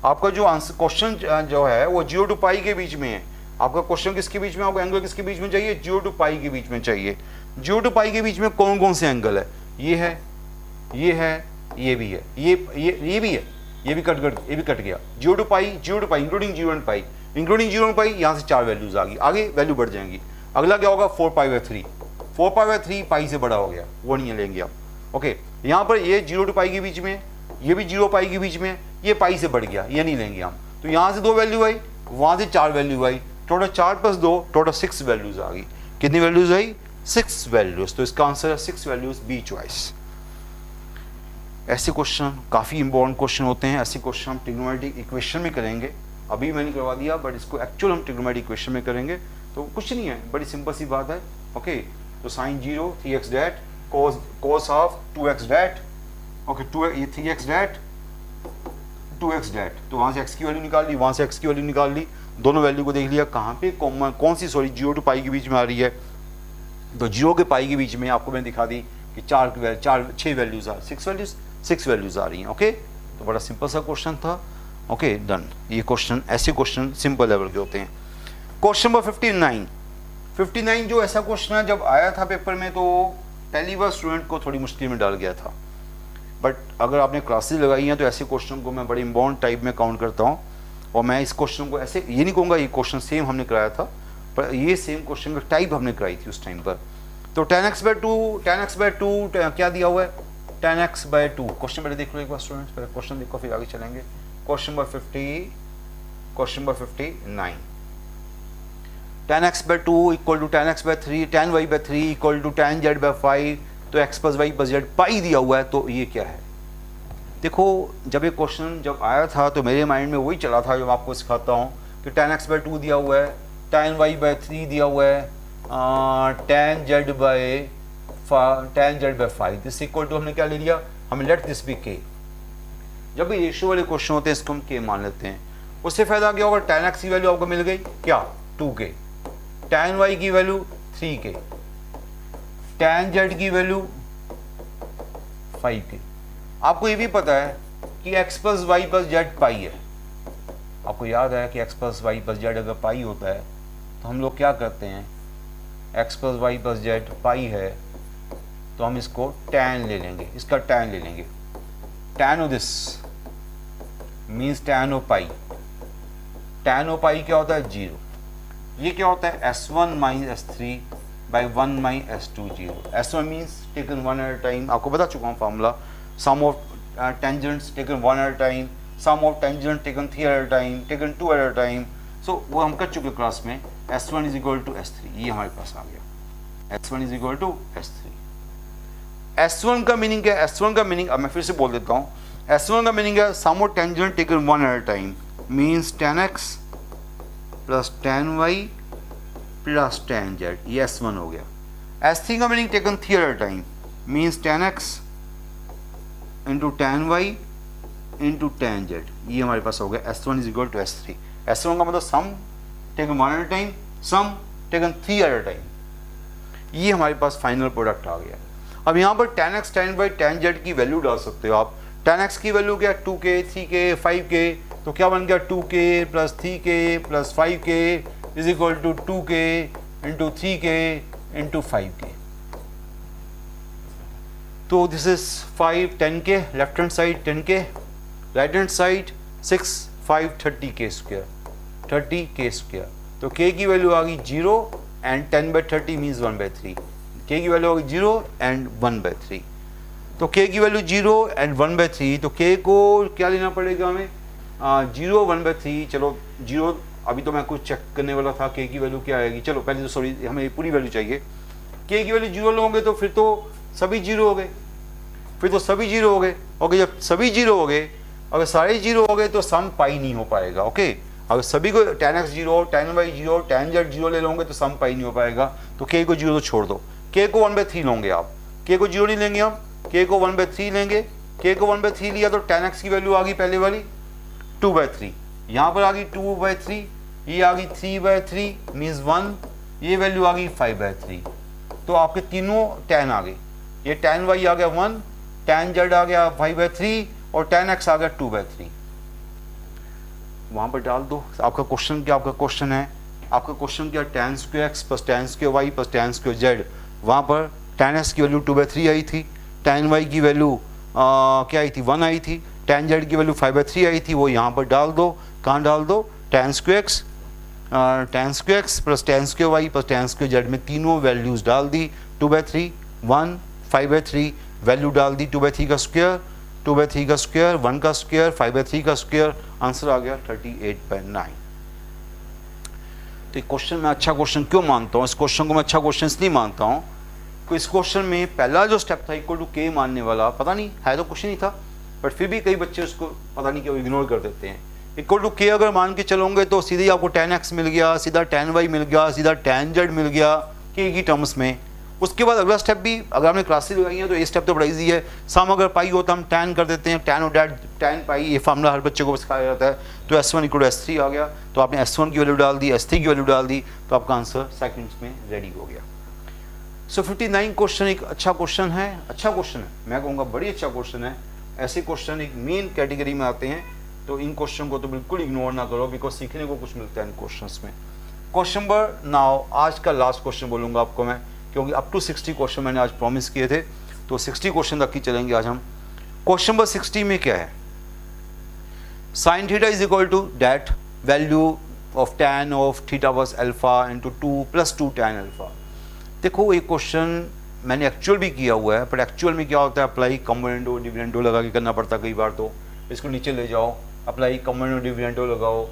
आपका जो आंसर क्वेश्चन जो है वो 0 टू पाई के बीच में है। आपका क्वेश्चन किसके बीच में, आपको एंगल किसके बीच में चाहिए? 0 टू पाई के बीच में चाहिए। 0 टू पाई के बीच में कौन कौन से एंगल है? ये है, ये है, ये भी है, ये भी है, ये भी कट गया। 0 to pi including 0 and pi, including 0 and pi, यहाँ से 4 वैल्यूज आ गई, आगे वैल्यू बढ़ जाएंगी। अगला क्या होगा? 4π/3, 4π/3 पाई से बड़ा हो गया, वो नहीं लेंगे आप। ओके, यहाँ पर ये 0 टू पाई के बीच में, ये भी 0 पाई के बीच में, ये पाई से बढ़ गया, ये नहीं लेंगे हम। तो यहाँ से 2 वैल्यू आई, वहाँ से 4 वैल्यू आई, टोटल 4 प्लस 2 टोटल 6 वैल्यूज आ गई। कितनी वैल्यूज आई? 6 वैल्यूज। तो इसका आंसर है 6 वैल्यूज, बी चॉइस। ऐसे क्वेश्चन काफ़ी इंपॉर्टेंट क्वेश्चन होते हैं। ऐसे क्वेश्चन हम ट्रिग्नोमेट्रिक इक्वेशन में करेंगे। अभी मैंने करवा दिया, बट इसको एक्चुअल हम ट्रिग्नोमेट्रिक इक्वेशन में करेंगे। तो कुछ नहीं है, बड़ी सिंपल सी बात है। ओके, तो sine 0 3x that, cos half 2x that, okay 3x that 2x that. तो वहाँ से x की वैल्यू निकाल ली, वहाँ से x की वैल्यू निकाल ली, दोनों वैल्यू को देख लिया कहाँ पे कौन सी 0 टू पाई के बीच में आ रही है। तो 0 के पाई के बीच में आपको मैंने दिखा दी कि 6 वैल्यूज आ 6 वैल्यूज आ रही हैं। ओके, तो बड़ा सिंपल सा क्वेश्चन था। Okay, done. ये क्वेश्चन, ऐसे क्वेश्चन सिंपल लेवल के होते हैं। क्वेश्चन नंबर 59 जो ऐसा क्वेश्चन है जब आया था पेपर में तो पहली बार स्टूडेंट को थोड़ी मुश्किल में डाल गया था, बट अगर आपने क्लासेस लगाई हैं तो ऐसे क्वेश्चन को मैं बड़े इम्पोर्टेंट टाइप में काउंट करता हूँ। और मैं इस क्वेश्चन को ऐसे ये नहीं कहूँगा ये क्वेश्चन सेम हमने कराया था, पर ये सेम क्वेश्चन का टाइप हमने कराई थी उस टाइम पर। तो 10x/2 क्या दिया हुआ है? 10x/2। क्वेश्चन पहले देख लो एक बार स्टूडेंट्स, पहले क्वेश्चन देखो फिर आगे चलेंगे। Question number 59, 10x/2 equal to 10x/3, 10y/3 equal to 10z/5। तो x + y + z पाई दिया हुआ है, तो ये क्या है? देखो, जब ये क्वेश्चन जब आया था तो मेरे माइंड में वही चला था जो मैं आपको सिखाता हूँ कि 10x/2 दिया हुआ है, 10y/3 दिया हुआ है, 10z/5 दिस इक्वल टू हमने क्या ले लिया? हमें लेट दिस बी k। जब भी रेशियो वाले क्वेश्चन होते हैं इसको हम k मान लेते हैं। उससे फायदा क्या होगा? 10x की वैल्यू आपको मिल गई क्या? 2k, 10y की वैल्यू 3k, 10z की वैल्यू 5k। आपको ये भी पता है कि x + y + z पाई है। आपको याद है कि x + y + z अगर पाई होता है तो हम लोग क्या करते हैं? x + y + z पाई है तो हम इसको tan ले लेंगे, इसका tan ले लेंगे। tan of this means tan of pi। tan of pi क्या होता है? 0। ये क्या होता है? s1 - s3 by 1 - s2 0। s1 means taken one at a time, आपको बता चुका हूँ formula. sum of tangents taken one at a time, sum of tangent taken 3 at a time, taken 2 at a time। so वो हम कर चुके क्लास में। s1 = s3, ये हमारे पास आ गया। s1 = s3। s1 का मीनिंग क्या है? s1 का मीनिंग अब मैं फिर से बोल देता हूँ। s1 का मीनिंग है sum of tangent taken one at a time means 10x plus tan y plus tan z, ये S1 हो गया। S3 का meaning taken 3 at a time, means tan x into tan y into tan z, ये हमारे पास हो गया S1 is equal to S3। S1 का मतलब sum taken 1 at a time, sum taken 3 at a time, ये हमारे पास फाइनल प्रोडक्ट आ गया। अब यहाँ पर tan x tan y tan z की वैल्यू डाल सकते हो आप। tan x की वैल्यू क्या, 2k 3k 5k, तो क्या बन गया 2k plus 3k plus 5k is equal to 2k into 3k into 5k। तो this is 5 10k left hand side 10k, right hand side 6 5 30k square 30k square. तो k की वैल्यू आ गई 0 एंड 10/30 मीन्स 1/3। k की वैल्यू होगी 0 एंड 1/3। तो k की वैल्यू 0 एंड 1/3, तो k को क्या लेना पड़ेगा हमें, 0 1/3। चलो 0, अभी तो मैं कुछ चेक करने वाला था k की वैल्यू क्या आएगी। चलो पहले तो सॉरी हमें पूरी वैल्यू चाहिए। k की वैल्यू 0 लोगे तो फिर तो सभी 0 हो गए, फिर तो सभी 0 हो गए। ओके, जब सभी 0 हो गए, अगर सारे 0 हो गए तो सम पाई नहीं हो पाएगा। ओके, अगर सभी को tan x 0 tan y 0 tan z 0 ले लोगे तो सम पाई नहीं हो पाएगा। तो k को 0 तो छोड़ दो, k को 1/3 लोगे आप, k को 0 नहीं लेंगे हम, k को 1/3 लेंगे। k को 1/3 लिया तो tan x की वैल्यू आ गई पहले वाली 2/3, यहाँ पर आ गई 2/3, ये आ गई 3/3 मीन्स 1, ये वैल्यू आ गई 5/3। तो आपके तीनों tan आ गए, ये tan y आ गया 1, tan z आ गया 5/3 और tan x आ गया 2/3। वहाँ पर डाल दो। आपका क्वेश्चन क्या, आपका क्वेश्चन है, आपका क्वेश्चन क्या, tan square x plus tan square y plus tan square z। वहाँ पर tan x की वैल्यू 2/3 आई थी, tan y की वैल्यू क्या आई थी 1 आई थी, tan z की वैल्यू 5/3 आई थी, वो यहाँ पर डाल दो। कहाँ डाल दो, tan square x plus tan square y plus tan square z में तीनों वैल्यूज़ डाल दी। 2/3 1 5/3 वैल्यू डाल दी, 2/3 का स्क्वायर 2/3 का स्क्वायर 1 का स्क्वायर 5/3 का स्क्वायर, आंसर आ गया 38/9। तो क्वेश्चन मैं अच्छा क्वेश्चन क्यों मानता हूँ, इस क्वेश्चन को मैं अच्छा क्वेश्चन इसलिए मानता हूँ कि इस क्वेश्चन में पहला जो स्टेप था इक्वल टू k मानने वाला, पता नहीं है तो कुछ नहीं था, बट फिर भी कई बच्चे उसको पता नहीं क्यों इग्नोर कर देते हैं। इक्वल टू k अगर मान के चलोगे तो सीधे ही आपको tan x मिल गया, सीधा tan y मिल गया, सीधा tan z मिल गया k की टर्म्स में। उसके बाद अगला स्टेप भी अगर हमने क्लासेस लगाई हैं तो ये स्टेप तो बड़ा ईजी है। सम अगर पाई हो तो हम tan कर देते हैं, tan और tan पाई, ये फार्मूला हर बच्चे को सिखाया जाता है। तो S1 इक्वल टू S3 आ गया, तो आपने S1 की वैल्यू डाल दी, S3 की वैल्यू डाल दी, तो आपका आंसर सेकंड्स में रेडी हो गया। सो 59 क्वेश्चन एक अच्छा क्वेश्चन है, अच्छा क्वेश्चन है, मैं कहूँगा बड़ी अच्छा क्वेश्चन है। ऐसे क्वेश्चन एक मेन कैटेगरी में आते हैं, तो इन क्वेश्चन को तो बिल्कुल इग्नोर ना करो, बिकॉज सीखने को कुछ मिलता है इन क्वेश्चन में। क्वेश्चन नंबर नाउ, आज का लास्ट क्वेश्चन बोलूँगा आपको मैं, क्योंकि अप टू 60 क्वेश्चन मैंने आज प्रॉमिस किए थे, तो 60 क्वेश्चन तक ही चलेंगे आज हम। क्वेश्चन नंबर 60 में क्या है, sine theta is equal to that value of tan of theta was alpha into 2 plus 2 tan alpha. देखो ये क्वेश्चन मैंने एक्चुअल भी किया हुआ है, पर एक्चुअल में क्या होता है, अप्लाई कॉम्पोनेंटो डिविडेंडो लगा के करना पड़ता है कई बार। तो इसको नीचे ले जाओ, अप्लाई कॉम्पोनेंटो डिविडेंडो लगाओ।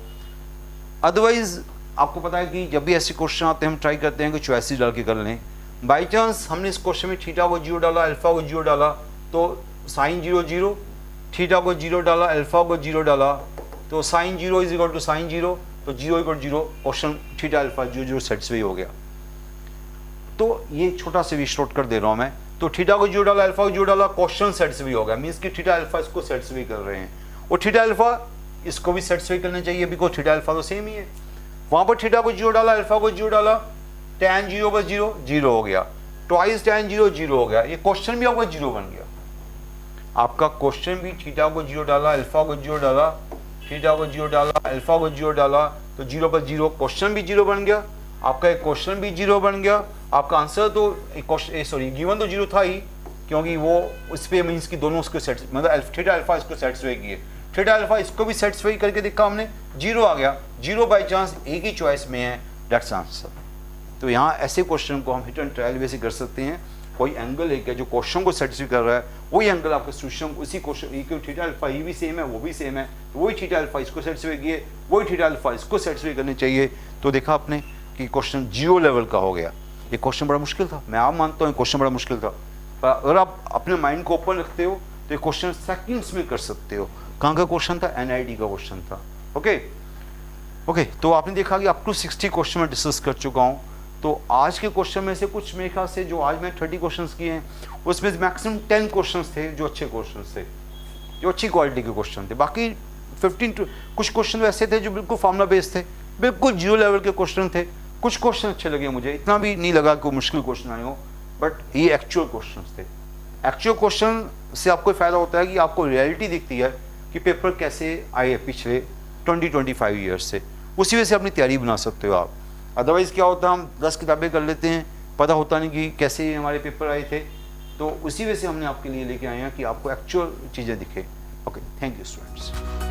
अदरवाइज आपको पता है कि जब भी ऐसे क्वेश्चन आते हैं हम ट्राई करते हैं कि चॉइसेस डाल के कर लें। बाई चांस हमने इस क्वेश्चन में थीटा को 0 डाला, अल्फा को 0 डाला, तो साइन 0 0, थीटा को 0 डाला, अल्फा को 0 डाला, तो sine 0 is equal to sine 0, तो 0 equal 0, question theta alpha 0 0 satisfy हो गया। तो ये छोटा सा भी शॉर्ट कर दे रहा हूँ मैं, तो थीटा को 0 डाला, अल्फा को 0 डाला, क्वेश्चन सेटिस्फाई हो गया, मीन्स कि थीटा अल्फा इसको सेटिस्फाई कर रहे हैं, और थीटा अल्फा इसको भी सेटिस्फाई करना चाहिए, बिकॉज थीटा अल्फा तो सेम ही है। वहाँ पर थीटा को 0 डाला, अल्फा को 0 डाला, tan 0 पर 0 0 हो गया, ट्वाइस tan 0 0 हो गया, ये क्वेश्चन भी आपका 0 बन गया। आपका क्वेश्चन भी थीटा को 0 डाला, अल्फा को 0 डाला, थीटा को 0 डाला, अल्फा को 0 डाला, तो 0 पर 0, क्वेश्चन भी 0 बन गया, आपका एक क्वेश्चन भी 0 बन गया। आपका आंसर तो सॉरी गिवन तो 0 था ही, क्योंकि वो उस पर मीन्स कि दोनों उसको सेट, मतलब थीटा अल्फा इसको सेटिस्फाई किए, थीटा अल्फा इसको भी सेटिस्फाई करके देखा हमने, 0 आ गया, 0 बाई चांस एक ही चॉइस में है, दैट्स आंसर। तो यहाँ ऐसे क्वेश्चन को हम हिट एंड ट्रायल वे से कर सकते हैं। कोई एंगल है क्या जो क्वेश्चन को सेटिस्फाई कर रहा है, वही एंगल आपके सोल्यूशन उसी क्वेश्चन, थीटा अल्फा ये भी सेम है वो भी सेम है, तो वही थीटा अल्फा इसको सेटिस्फाई किए, वही थीटा अल्फा इसको सेटिस्फाई करने चाहिए। तो देखा आपने कि क्वेश्चन 0 लेवल का हो गया। ये क्वेश्चन बड़ा मुश्किल था, मैं आप मानता हूँ क्वेश्चन बड़ा मुश्किल था, पर अगर आप अपने माइंड को ओपन रखते हो तो ये क्वेश्चन सेकंड्स में कर सकते हो। कहाँ का क्वेश्चन था, NIT का क्वेश्चन था। ओके, ओके, तो आपने देखा कि अप टू 60 क्वेश्चन मैं डिस्कस कर चुका हूँ। तो आज के क्वेश्चन में से कुछ मेरे ख्याल से जो आज मैं 30 क्वेश्चंस किए हैं उसमें मैक्सिमम 10 क्वेश्चंस थे जो अच्छे क्वेश्चंस थे, जो अच्छी क्वालिटी के क्वेश्चन थे। बाकी 15 कुछ क्वेश्चन ऐसे थे जो बिल्कुल फार्मूला बेस्ड थे, बिल्कुल जीरो लेवल के क्वेश्चन थे। कुछ क्वेश्चन अच्छे लगे मुझे, इतना भी नहीं लगा कि मुश्किल क्वेश्चन आए हो, बट ये एक्चुअल क्वेश्चन थे। एक्चुअल क्वेश्चन से आपको फ़ायदा होता है कि आपको रियलिटी दिखती है कि पेपर कैसे आए पिछले 20-25 ईयर्स से, उसी वजह से अपनी तैयारी बना सकते हो आप। अदरवाइज़ क्या होता है, हम 10 किताबें कर लेते हैं, पता होता नहीं कि कैसे हमारे पेपर आए थे। तो उसी वजह से हमने आपके लिए लेके आए हैं कि आपको एक्चुअल चीज़ें दिखे। Okay, thank you students.